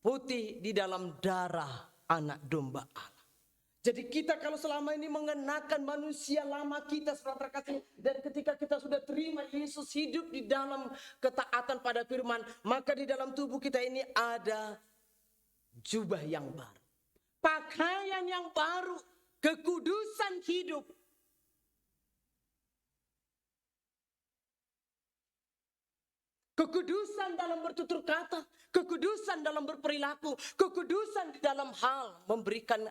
putih di dalam darah anak domba Allah. Jadi kita kalau selama ini mengenakan manusia lama kita saudara terkasih, dan ketika kita sudah terima Yesus hidup di dalam ketaatan pada firman, maka di dalam tubuh kita ini ada jubah yang baru, pakaian yang baru, kekudusan hidup. Kekudusan dalam bertutur kata, kekudusan dalam berperilaku, kekudusan di dalam hal memberikan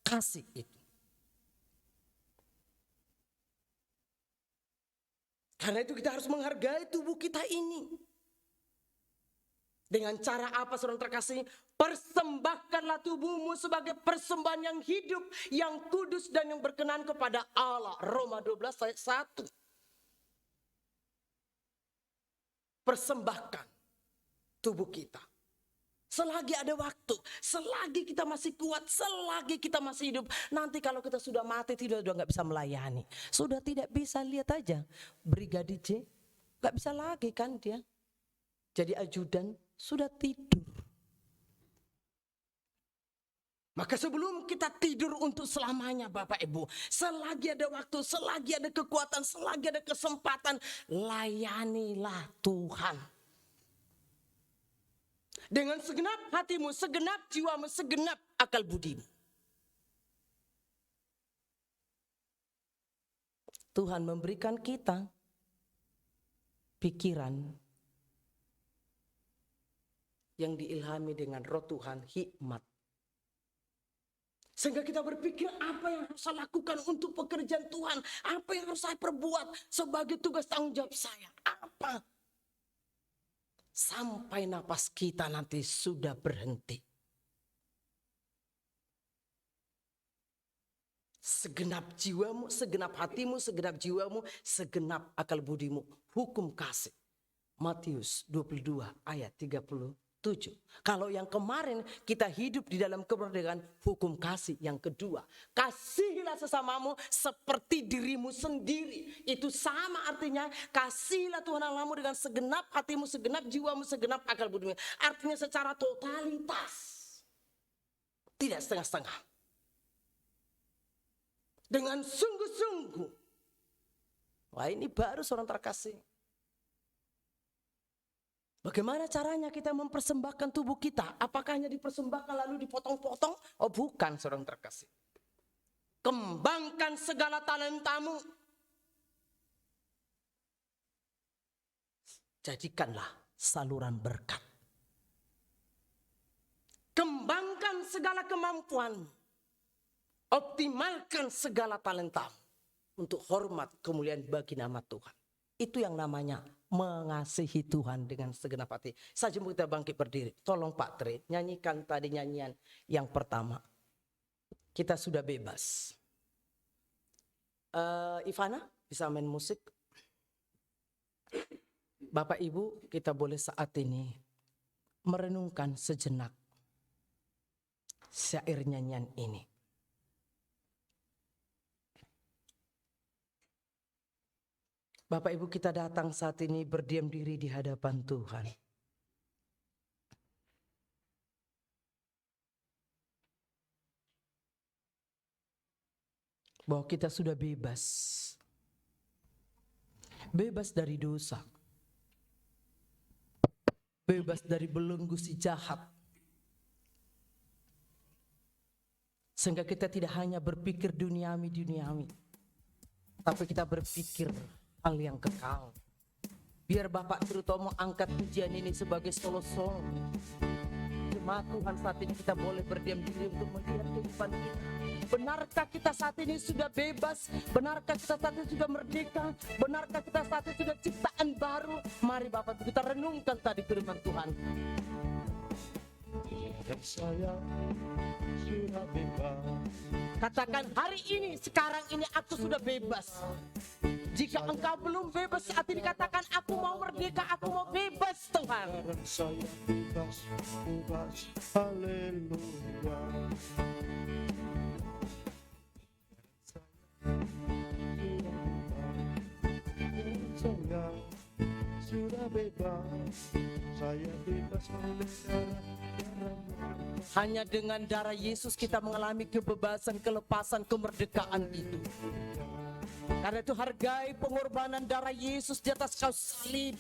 kasih itu. Karena itu kita harus menghargai tubuh kita ini. Dengan cara apa saudara terkasih? Persembahkanlah tubuhmu sebagai persembahan yang hidup, yang kudus dan yang berkenan kepada Allah. Roma 12 ayat 1. Persembahkan tubuh kita. Selagi ada waktu, selagi kita masih kuat, selagi kita masih hidup. Nanti kalau kita sudah mati, sudah nggak bisa melayani. Sudah tidak bisa, lihat aja. Brigadir J, nggak bisa lagi kan dia. Jadi ajudan, sudah tidur. Maka sebelum kita tidur untuk selamanya Bapak Ibu, selagi ada waktu, selagi ada kekuatan, selagi ada kesempatan, layanilah Tuhan. Dengan segenap hatimu, segenap jiwamu, segenap akal budimu. Tuhan memberikan kita pikiran yang diilhami dengan roh Tuhan, hikmat. Sehingga kita berpikir apa yang harus saya lakukan untuk pekerjaan Tuhan. Apa yang harus saya perbuat sebagai tugas tanggung jawab saya. Apa? Sampai napas kita nanti sudah berhenti. Segenap jiwamu, segenap hatimu, segenap jiwamu, segenap akal budimu. Hukum kasih. Matius 22 ayat 33. 7. Kalau yang kemarin kita hidup di dalam kemerdekaan, hukum kasih yang kedua. Kasihilah sesamamu seperti dirimu sendiri. Itu sama artinya, kasihilah Tuhan Allahmu dengan segenap hatimu, segenap jiwamu, segenap akal budimu. Artinya secara totalitas. Tidak setengah-setengah. Dengan sungguh-sungguh. Wah, ini baru seorang terkasih. Bagaimana caranya kita mempersembahkan tubuh kita? Apakah hanya dipersembahkan lalu dipotong-potong? Oh bukan, seorang terkasih. Kembangkan segala talentamu. Jadikanlah saluran berkat. Kembangkan segala kemampuanmu. Optimalkan segala talentamu. Untuk hormat kemuliaan bagi nama Tuhan. Itu yang namanya mengasihi Tuhan dengan segenap hati. Saja kita bangkit berdiri. Tolong Pak Tri, nyanyikan tadi nyanyian yang pertama. Kita sudah bebas. Ivana bisa main musik? Bapak Ibu, kita boleh saat ini merenungkan sejenak syair nyanyian ini. Bapak Ibu, kita datang saat ini berdiam diri di hadapan Tuhan. Bahwa kita sudah bebas. Bebas dari dosa. Bebas dari belenggu si jahat. Sehingga kita tidak hanya berpikir duniawi. Tapi kita berpikir hal yang kekal. Biar Bapak Triutomo angkat pujian ini sebagai solo-solo. Jemaat Tuhan, saat ini kita boleh berdiam diri untuk melihat kehidupan kita. Benarkah kita saat ini sudah bebas? Benarkah kita saat ini sudah merdeka? Benarkah kita saat ini sudah ciptaan baru? Mari Bapak kita renungkan tadi firman Tuhan. Saya sudah bebas. Katakan hari ini, sekarang ini aku sudah bebas. Jika engkau belum bebas saat ini, katakan aku mau merdeka, aku mau bebas Tuhan. Saya bebas, bebas, haleluya. Saya sudah bebas, saya bebas haleluya. Hanya dengan darah Yesus kita mengalami kebebasan, kelepasan, kemerdekaan itu. Karena itu hargai pengorbanan darah Yesus di atas kayu salib.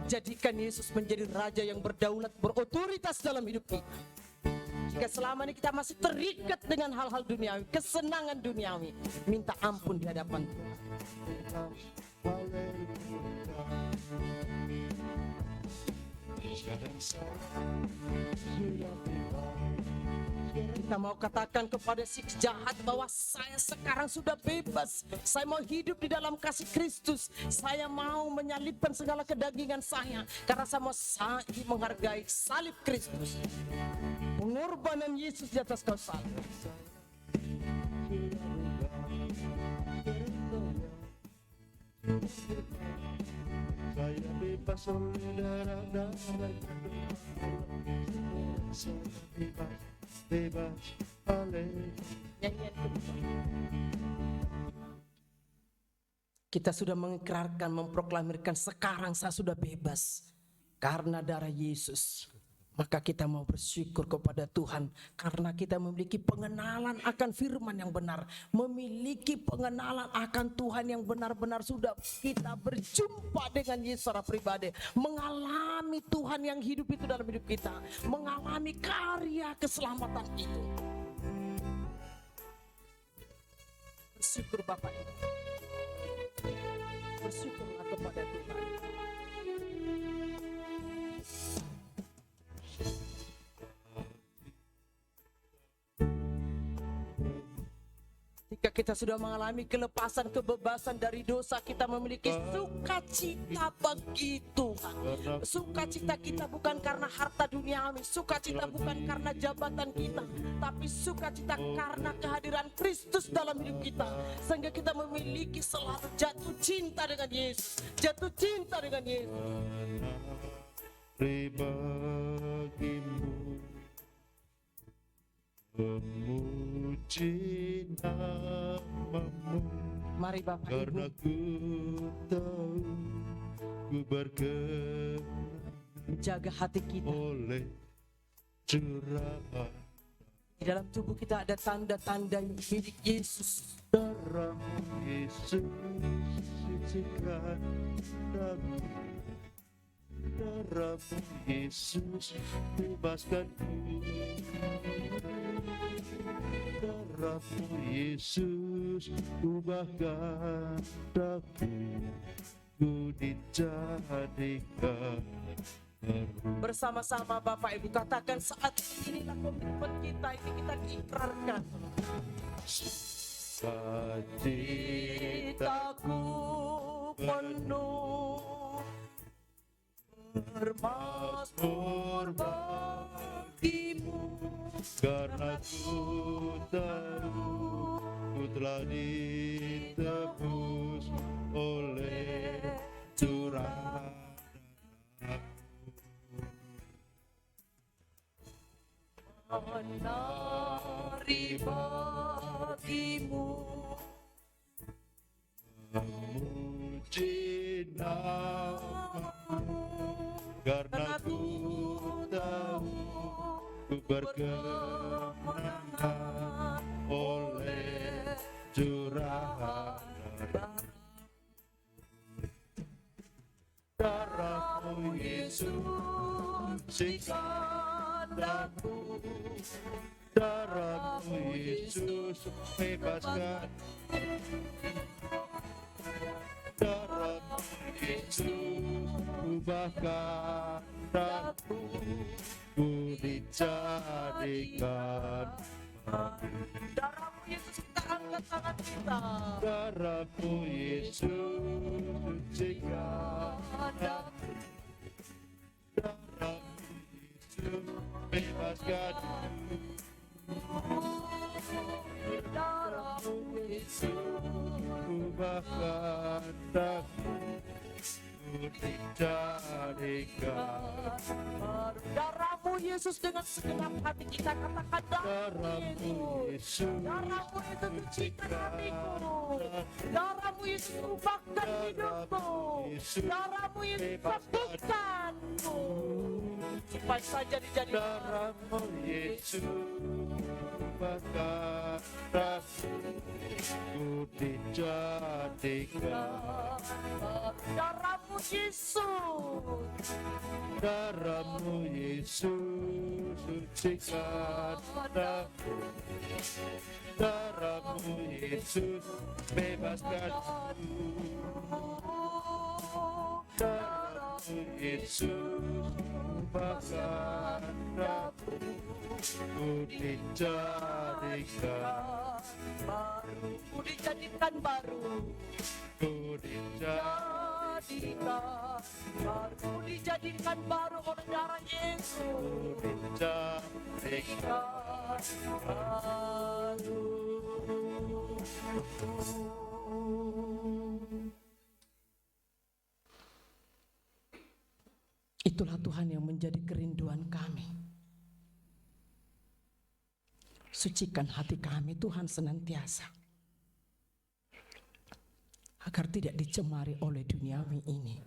Jadikan Yesus menjadi Raja yang berdaulat, berotoritas dalam hidup kita. Jika selama ini kita masih terikat dengan hal-hal duniawi, kesenangan duniawi, minta ampun di hadapan Tuhan. Kita mau katakan kepada si jahat bahwa saya sekarang sudah bebas. Saya mau hidup di dalam kasih Kristus. Saya mau menyalibkan segala kedagingan saya. Karena saya mau menghargai salib Kristus. Pengorbanan Yesus di atas kayu salib. Saya bebas oleh darah. Saya bebas, bebas, haleluya. Kita sudah mengikrarkan, memproklamirkan sekarang saya sudah bebas karena darah Yesus. Maka kita mau bersyukur kepada Tuhan karena kita memiliki pengenalan akan firman yang benar. Memiliki pengenalan akan Tuhan yang benar-benar sudah kita berjumpa dengan Yesus secara pribadi. Mengalami Tuhan yang hidup itu dalam hidup kita. Mengalami karya keselamatan itu. Bersyukur Bapak Ibu. Bersyukurlah kepada Tuhan. Jika kita sudah mengalami kelepasan, kebebasan dari dosa, kita memiliki sukacita bagi Tuhan. Sukacita kita bukan karena harta duniawi, sukacita bukan karena jabatan kita, tapi sukacita karena kehadiran Kristus dalam hidup kita. Sehingga kita memiliki selalu jatuh cinta dengan Yesus, jatuh cinta dengan Yesus. bagimu, memuji namamu, Mari Bapak karena Ibu, ku tahu ku berkenan jaga hati kita. oleh curahan Di dalam tubuh kita ada tanda-tanda yang milik Yesus. darahmu Yesus, sucikan kami. Darahmu Yesus, bebaskanku. Darahmu Yesus, ubahkan aku. Ku dijadikan Bersama-sama Bapak Ibu katakan saat inilah komitmen kita, ini kita ikrarkan. Citaku penuh bermasmur bagimu, karena ku tahu ku telah ditebus oleh curah menari bagimu, memuji namamu, karena ku tahu ku berkemenangan oleh curahan darahmu Yesus, siksaan aku. Darahmu Yesus, bebaskan. Darahmu Yesus, ubahkan aku. Ku dijadikan darahmu Yesus, kita angkat tangan kita. darahmu Yesus, sucikan aku. Darahmu Yesus, bebaskan. Darahmu Yesus, Ubahkan aku, ku dijadikan. darahmu Yesus, dengan segenap hati kita katakan darahmu Yesus. Yesus, Darahmu itu sucikan hatiku. Darahmu Yesus ubahkan hidupku. Darahmu Yesus sembuhkanku. Supaya saja dijadikan darahmu Yesus, ubahkan aku, ku dijadikan. darahmu Yesus, Darahmu Yesus, sucikan aku. Darahmu Yesus, bebaskan aku. Darahmu Yesus, ubahkan aku. Ku dijadikan, ku dijadikan baru. ku dijadikan, Ku dijadikan baru oleh darah Yesus. dijadikan. Itulah Tuhan yang menjadi kerinduan kami. Sucikan hati kami Tuhan senantiasa, agar tidak dicemari oleh duniawi ini.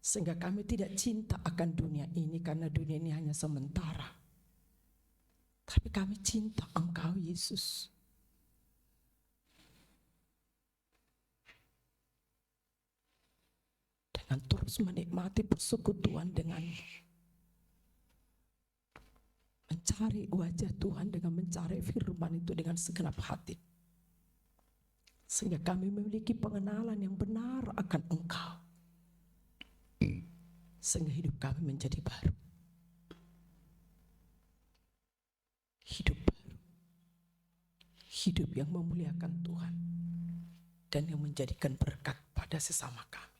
Sehingga kami tidak cinta akan dunia ini, karena dunia ini hanya sementara. Tapi kami cinta Engkau Yesus. Dengan terus menikmati persekutuan dengan-Mu. Mencari wajah Tuhan dengan mencari firman itu dengan segenap hati. Sehingga kami memiliki pengenalan yang benar akan Engkau. Sehingga hidup kami menjadi baru. Hidup baru. Hidup yang memuliakan Tuhan. Dan yang menjadikan berkat pada sesama kami.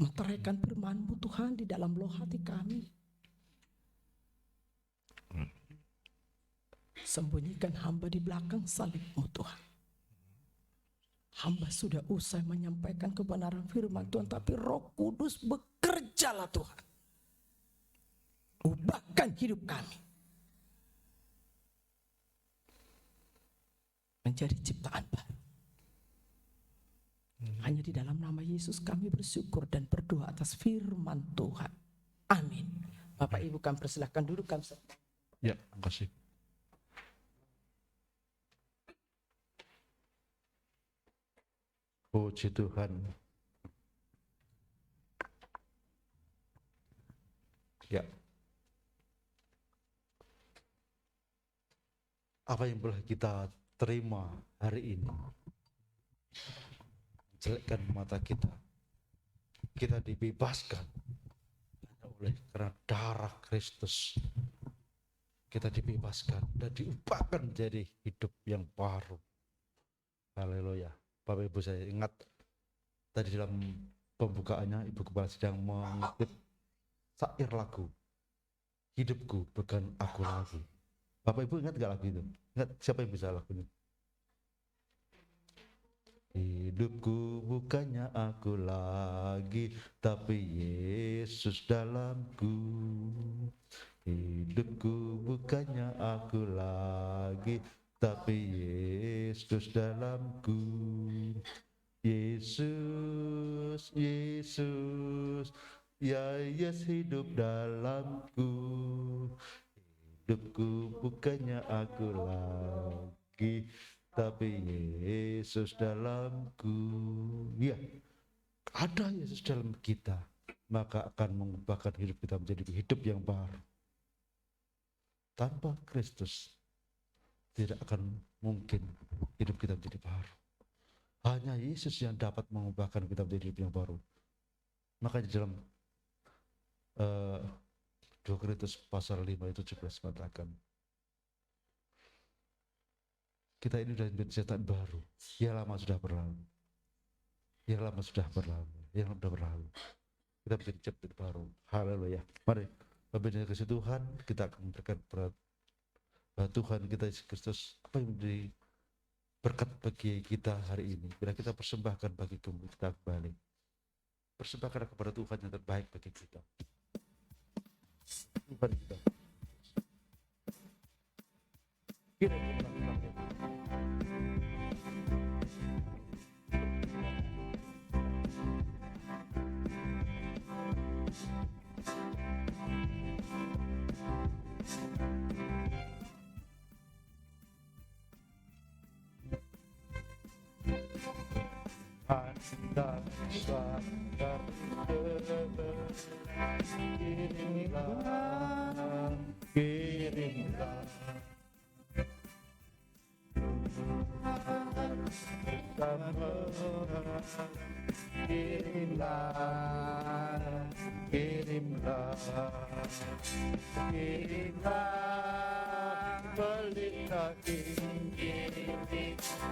Meteraikan firman-Mu Tuhan di dalam loh hati kami. Sembunyikan hamba di belakang salib-Mu Tuhan. Hamba sudah usai menyampaikan kebenaran firman Tuhan, tapi Roh Kudus bekerjalah Tuhan. Ubahkan hidup kami menjadi ciptaan baru. Hanya di dalam nama Yesus kami bersyukur dan berdoa atas firman Tuhan. Amin. Bapak Ibu kami persilahkan duduk kami. Ya, terima kasih. Puji Tuhan. Ya. Apa yang boleh kita terima hari ini? Jelekkan mata kita. Kita dibebaskan oleh karena darah Kristus. Kita dibebaskan dan diubahkan menjadi hidup yang baru. Haleluya. Bapak Ibu saya ingat tadi dalam pembukaannya Ibu Kepala sedang mengutip syair lagu Hidupku bukan aku lagi. Bapak Ibu ingat gak lagu itu? Ingat siapa yang bisa lagunya? Hidupku bukannya aku lagi, tapi Yesus dalamku. Hidupku bukannya aku lagi, tapi Yesus dalamku. Yesus, Yesus, ya Yesus hidup dalamku. Hidupku bukannya aku lagi, tapi Yesus dalamku. Ya, ada Yesus dalam kita, maka akan mengubahkan hidup kita menjadi hidup yang baru. Tanpa Kristus tidak akan mungkin hidup kita menjadi baru. Hanya Yesus yang dapat mengubahkan kita menjadi hidup yang baru. Makanya dalam 2 Korintus pasal 5 ayat 17 mengatakan, kita ini sudah menjadi ciptaan baru. Yang lama sudah berlalu. Yang lama sudah berlalu. Yang sudah berlalu. Kita menjadi ciptaan baru. Haleluya. Mari, memberikan kasih Tuhan, kita akan memberikan Tuhan kita Yesus Kristus apa yang menjadi berkat bagi kita hari ini. Bila kita persembahkan bagi kita kembali. Persembahkan kepada Tuhan yang terbaik bagi kita. Tuhan kita. Kirimlah pelita Injil,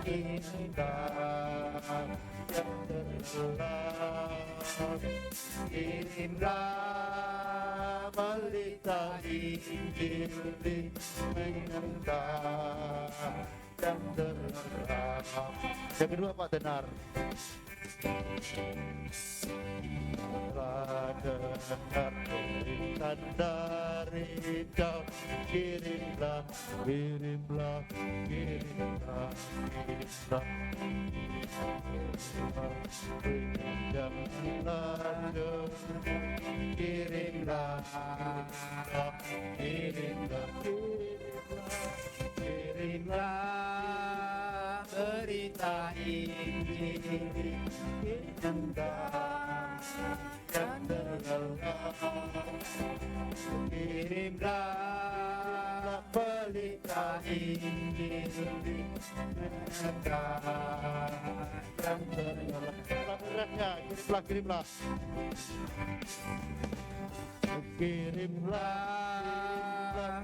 kirimlah yang terselam, kirimlah pelita Injil mengendah yang terselam. Yang kedua Pak Tenar. Telah dengar beritaan dari Kau, kirimlah, kirimlah, kirimlah, kirimlah, yang lanjut, kirimlah, kirimlah, kirimlah berita Injil yang dan tergelam, kirimlah pelita Injil yang tergelam. Kirimlah, kirimlah, kirimlah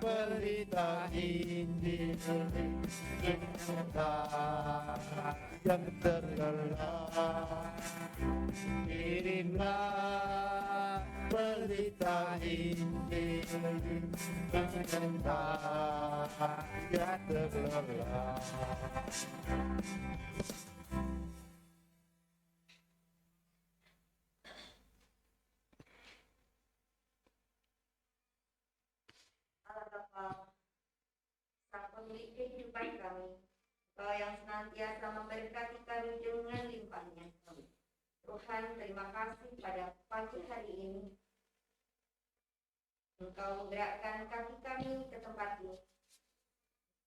pelita Injil yang tergelam, kirimlah pelita Injil yang tergelam. senantiasa memberkati kami dengan limpahnya. Tuhan, terima kasih pada pagi hari ini. Engkau menggerakkan kaki kami ke tempat ini,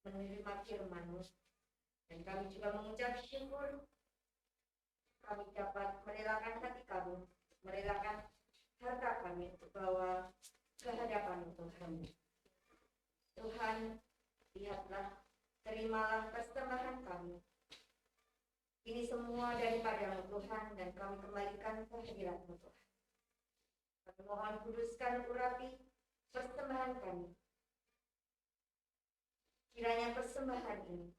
menerima firman-Mu. Dan kami juga mengucap syukur, kami dapat merelakan hati kami, merelakan harta kami untuk bawa ke hadapan Tuhan. Tuhan, lihatlah, terimalah persembahan kami. Ini semua daripada-Mu Tuhan, dan kami kembalikan ke hadirat-Mu Tuhan. Kami mohon kuduskan urapi persembahan kami. Kiranya persembahan ini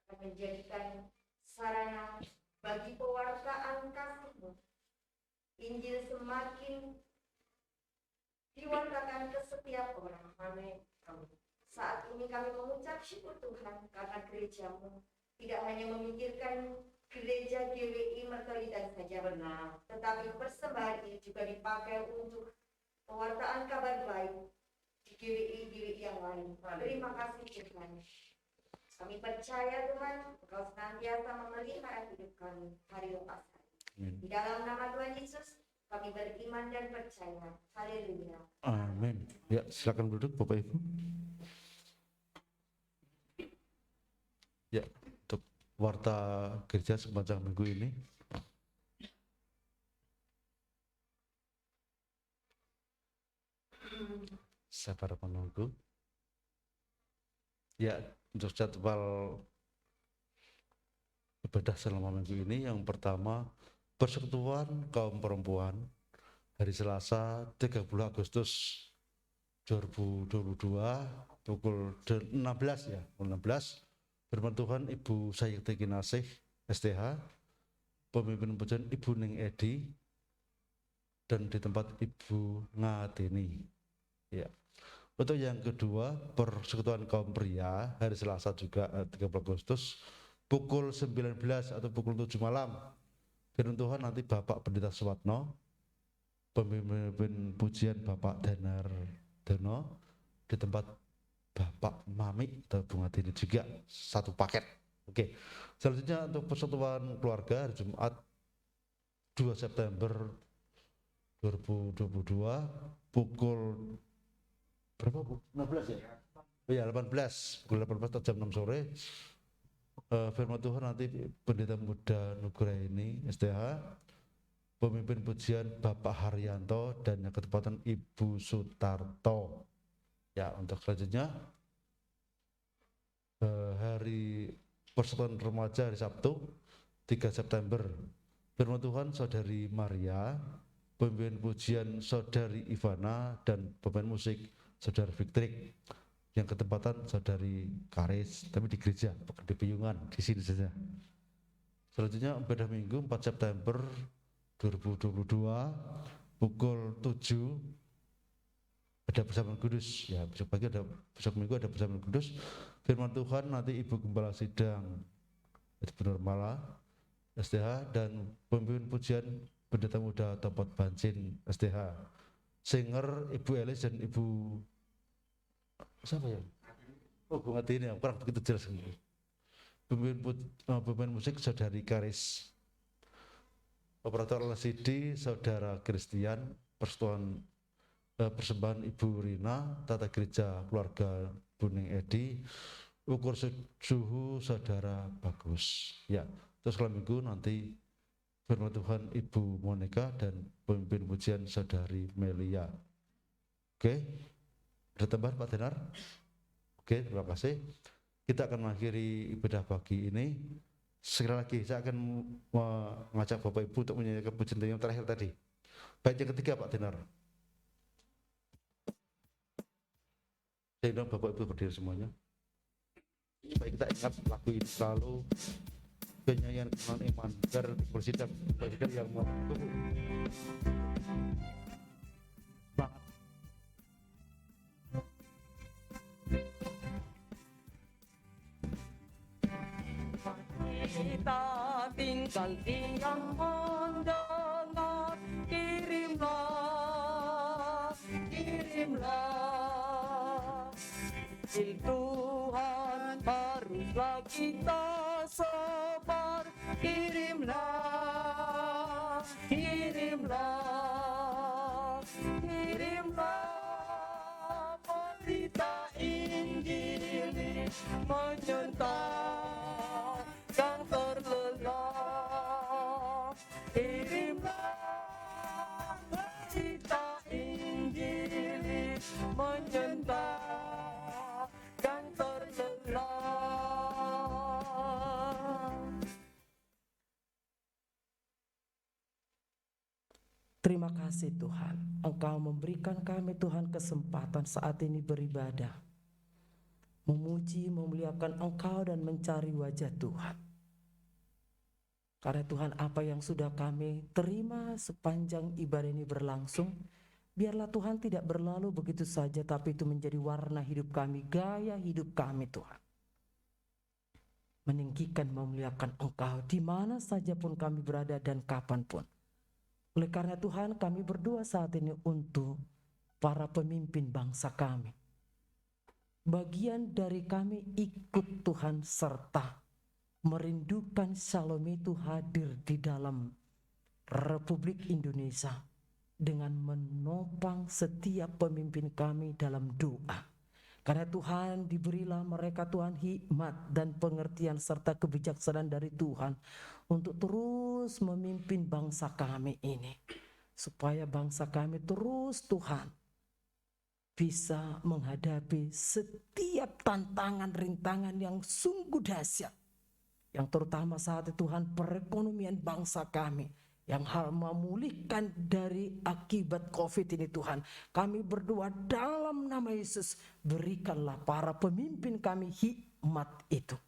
akan menjadikan sarana bagi pewartaan kasih-Mu. Injil semakin diwartakan ke setiap orang. Amin. Saat ini kami mengucap syukur Tuhan karena gereja-Mu tidak hanya memikirkan gereja GWI Mertolidan saja, benar, tetapi persembahan ini juga dipakai untuk pewartaan kabar baik di GWI yang lain. Terima kasih Tuhan. Kami percaya Tuhan, Engkau senantiasa memelihara hidup kami hari lepas hari. Di dalam nama Tuhan Yesus, kami beriman dan percaya. Haleluya. Amin. Ya, silakan duduk Bapak Ibu. Ya, untuk warta gereja sepanjang minggu ini. Sabar menunggu. Ya, untuk jadwal ibadah selama minggu ini, yang pertama persekutuan kaum perempuan hari Selasa 30 Agustus 2022 pukul 16 ya, pukul 16. Firman Tuhan Ibu Sayekti Kinasih STH, pemimpin pujian Ibu Ning Edi, dan di tempat Ibu Ngatini. Ya. Untuk yang kedua, persekutuan kaum pria hari Selasa juga 30 Agustus pukul 19 atau pukul 7 malam. Firman Tuhan nanti Bapak Pendeta Suwatno, pemimpin pujian Bapak Danar Dono, di tempat Bapak Mami atau Bunga Dini juga satu paket. Oke. Selanjutnya untuk persekutuan keluarga hari Jumat 2 September 2022 pukul berapa Bu? 16 ya? Oh ya, 18, pukul 18 atau jam 6 sore. Firman Tuhan nanti Pendeta Muda Nugraini STH, pemimpin pujian Bapak Haryanto, dan yang ketepatan Ibu Sutarto. Ya, untuk selanjutnya hari persekutuan remaja hari Sabtu 3 September, firman Tuhan Saudari Maria, pemimpin pujian Saudari Ivana, dan pemain musik Saudara Victrik. Yang ketempatan Saudari Karis, tapi di gereja, bukan di Piyungan, di sini saja. Selanjutnya ibadah Minggu 4 September 2022 pukul 7 ada persamaan kudus. Ya, besok pagi ada, besok Minggu ada persamaan kudus. Firman Tuhan nanti Ibu Gembala Sidang Ibu Nurmala STH, dan pemimpin pujian Pendeta Muda Topot Bancin STH. Singer Ibu Elis dan Ibu siapa ya? Oh, Bunga Dini, kurang begitu jelas. Pemain musik Saudari Karis, operator LCD Saudara Christian, persembahan Ibu Rina, tata gereja keluarga Buning Edi, ukur suhu Saudara Bagus. Ya, terus kalau minggu nanti firman Tuhan Ibu Monica dan pemimpin pujian Saudari Melia. Oke, ada tambahan Pak Denar? Oke, terima kasih. Kita akan mengakhiri ibadah pagi ini. Sekali lagi saya akan mengajak Bapak Ibu untuk menyanyikan pujian yang terakhir tadi. Bait yang ketiga Pak Denar. Saya undang Bapak Ibu berdiri semuanya. Supaya kita ingat lagu ini selalu, penyanyian Kenalan Iman biar bersidang yang menunggu. Kita tinggal diam mendengar, kirimlah Injil Tuhan, haruslah kita sabar, kirimlah, kirimlah, kirimlah berita Injil ini menyentak yang terlelah. Kirimlah berita Injil ini menyentak yang terlelah. Terima kasih Tuhan, Engkau memberikan kami Tuhan kesempatan saat ini beribadah, memuji, memuliakan Engkau dan mencari wajah Tuhan. Karena Tuhan, apa yang sudah kami terima sepanjang ibadah ini berlangsung, biarlah Tuhan tidak berlalu begitu saja, tapi itu menjadi warna hidup kami, gaya hidup kami Tuhan. Meninggikan, memuliakan Engkau di mana saja pun kami berada dan kapanpun. Oleh karena Tuhan, kami berdoa saat ini untuk para pemimpin bangsa kami. Bagian dari kami ikut Tuhan serta merindukan Shalom itu hadir di dalam Republik Indonesia dengan menopang setiap pemimpin kami dalam doa. Karena Tuhan, diberilah mereka Tuhan hikmat dan pengertian serta kebijaksanaan dari Tuhan untuk terus memimpin bangsa kami ini. Supaya bangsa kami terus Tuhan bisa menghadapi setiap tantangan, rintangan yang sungguh dahsyat. Yang terutama saat itu Tuhan, perekonomian bangsa kami yang hal memulihkan dari akibat COVID ini Tuhan. Kami berdoa dalam nama Yesus, berikanlah para pemimpin kami hikmat itu.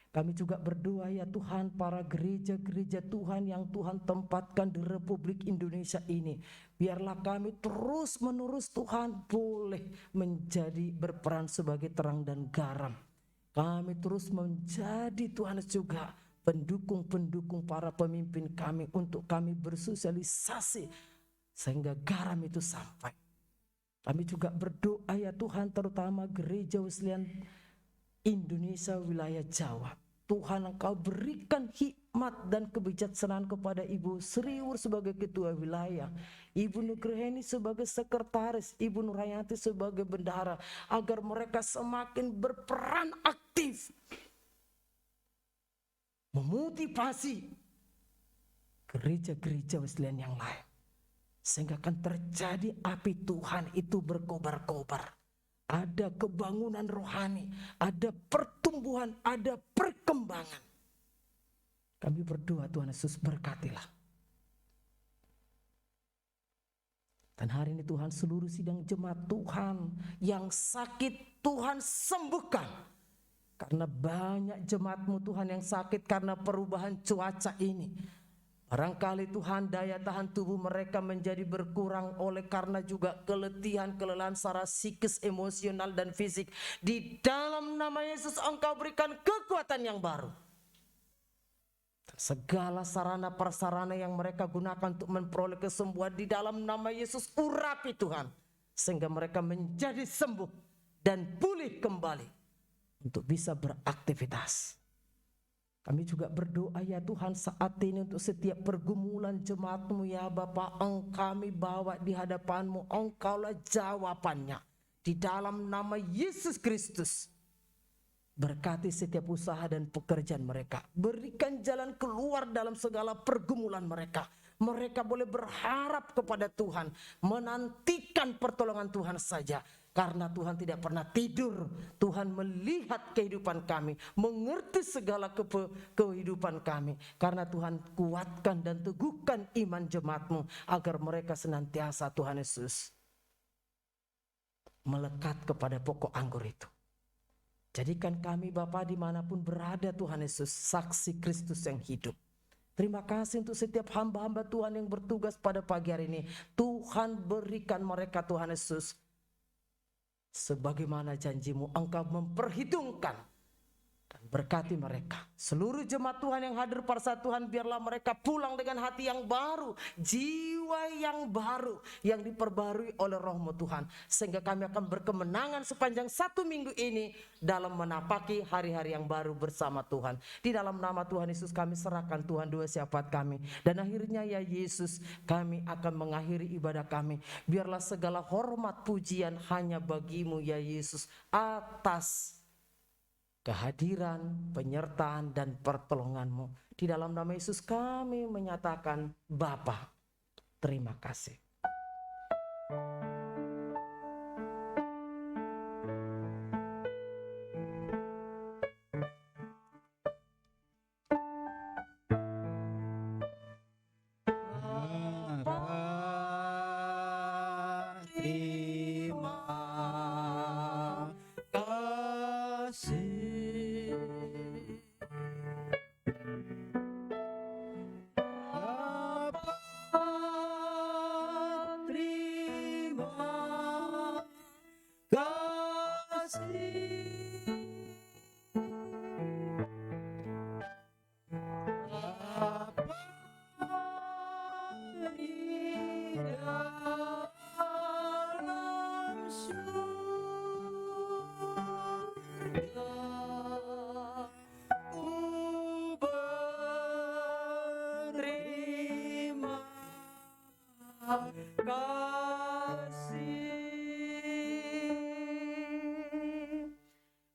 Kami juga berdoa ya Tuhan, para gereja-gereja Tuhan yang Tuhan tempatkan di Republik Indonesia ini. Biarlah kami terus menerus Tuhan boleh menjadi berperan sebagai terang dan garam. Kami terus menjadi Tuhan juga pendukung-pendukung para pemimpin kami untuk kami bersosialisasi sehingga garam itu sampai. Kami juga berdoa ya Tuhan, terutama Gereja Wesleyan Indonesia wilayah Jawa. Tuhan, Engkau berikan hikmat dan kebijaksanaan kepada Ibu Sriwur sebagai ketua wilayah, Ibu Nugraheni sebagai sekretaris, Ibu Nurhayanti sebagai bendahara, agar mereka semakin berperan aktif memotivasi gereja-gereja Wesleyan yang lain, sehingga akan terjadi api Tuhan itu berkobar-kobar. Ada kebangunan rohani, ada pertumbuhan, ada perkembangan. Kami berdoa Tuhan Yesus, berkatilah. Dan hari ini Tuhan, seluruh sidang jemaat Tuhan yang sakit Tuhan sembuhkan. Karena banyak jemaat-Mu Tuhan yang sakit karena perubahan cuaca ini. Barangkali Tuhan, daya tahan tubuh mereka menjadi berkurang oleh karena juga keletihan, kelelahan secara psikis, emosional dan fisik. Di dalam nama Yesus Engkau berikan kekuatan yang baru. Segala sarana prasarana yang mereka gunakan untuk memperoleh kesembuhan di dalam nama Yesus urapi Tuhan. Sehingga mereka menjadi sembuh dan pulih kembali untuk bisa beraktivitas. Kami juga berdoa ya Tuhan saat ini untuk setiap pergumulan jemaat-Mu ya Bapa, kami bawa di hadapan-Mu, Engkaulah jawabannya. Di dalam nama Yesus Kristus, berkati setiap usaha dan pekerjaan mereka. Berikan jalan keluar dalam segala pergumulan mereka. Mereka boleh berharap kepada Tuhan, menantikan pertolongan Tuhan saja. Karena Tuhan tidak pernah tidur. Tuhan melihat kehidupan kami, mengerti segala kehidupan kami. Karena Tuhan kuatkan dan teguhkan iman jemaat-Mu, agar mereka senantiasa Tuhan Yesus melekat kepada pokok anggur itu. Jadikan kami Bapa dimanapun berada Tuhan Yesus, saksi Kristus yang hidup. Terima kasih untuk setiap hamba-hamba Tuhan yang bertugas pada pagi hari ini. Tuhan berikan mereka Tuhan Yesus, sebagaimana janji-Mu, Engkau memperhitungkan dan Berkati mereka. Seluruh jemaat Tuhan yang hadir pada saat Tuhan, biarlah mereka pulang dengan hati yang baru, jiwa yang baru, yang diperbarui oleh Roh-Mu Tuhan. Sehingga kami akan berkemenangan sepanjang 1 minggu ini dalam menapaki hari-hari yang baru bersama Tuhan. Di dalam nama Tuhan Yesus kami serahkan Tuhan dua syafaat kami. Dan akhirnya ya Yesus, kami akan mengakhiri ibadah kami. Biarlah segala hormat pujian hanya bagi-Mu ya Yesus, atas kehadiran, penyertaan, dan pertolongan-Mu. Di dalam nama Yesus kami menyatakan, Bapa, terima kasih. Terima kasih. Bapa, terima kasih. Bapa di dalam surga, ku berterima kasih.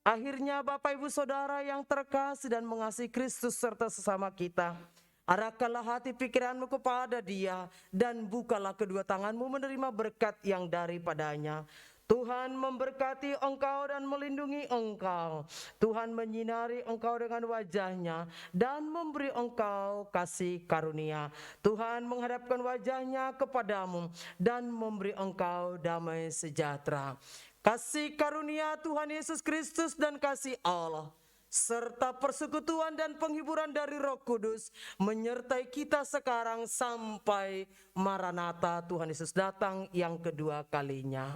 Akhirnya Bapak Ibu Saudara yang terkasih dan mengasihi Kristus serta sesama kita, arahkanlah hati pikiranmu kepada Dia dan bukalah kedua tanganmu menerima berkat yang daripadanya. Tuhan memberkati engkau dan melindungi engkau. Tuhan menyinari engkau dengan wajah-Nya dan memberi engkau kasih karunia. Tuhan menghadapkan wajah-Nya kepadamu dan memberi engkau damai sejahtera. Kasih karunia Tuhan Yesus Kristus dan kasih Allah serta persekutuan dan penghiburan dari Roh Kudus menyertai kita sekarang sampai Maranatha, Tuhan Yesus datang yang kedua kalinya.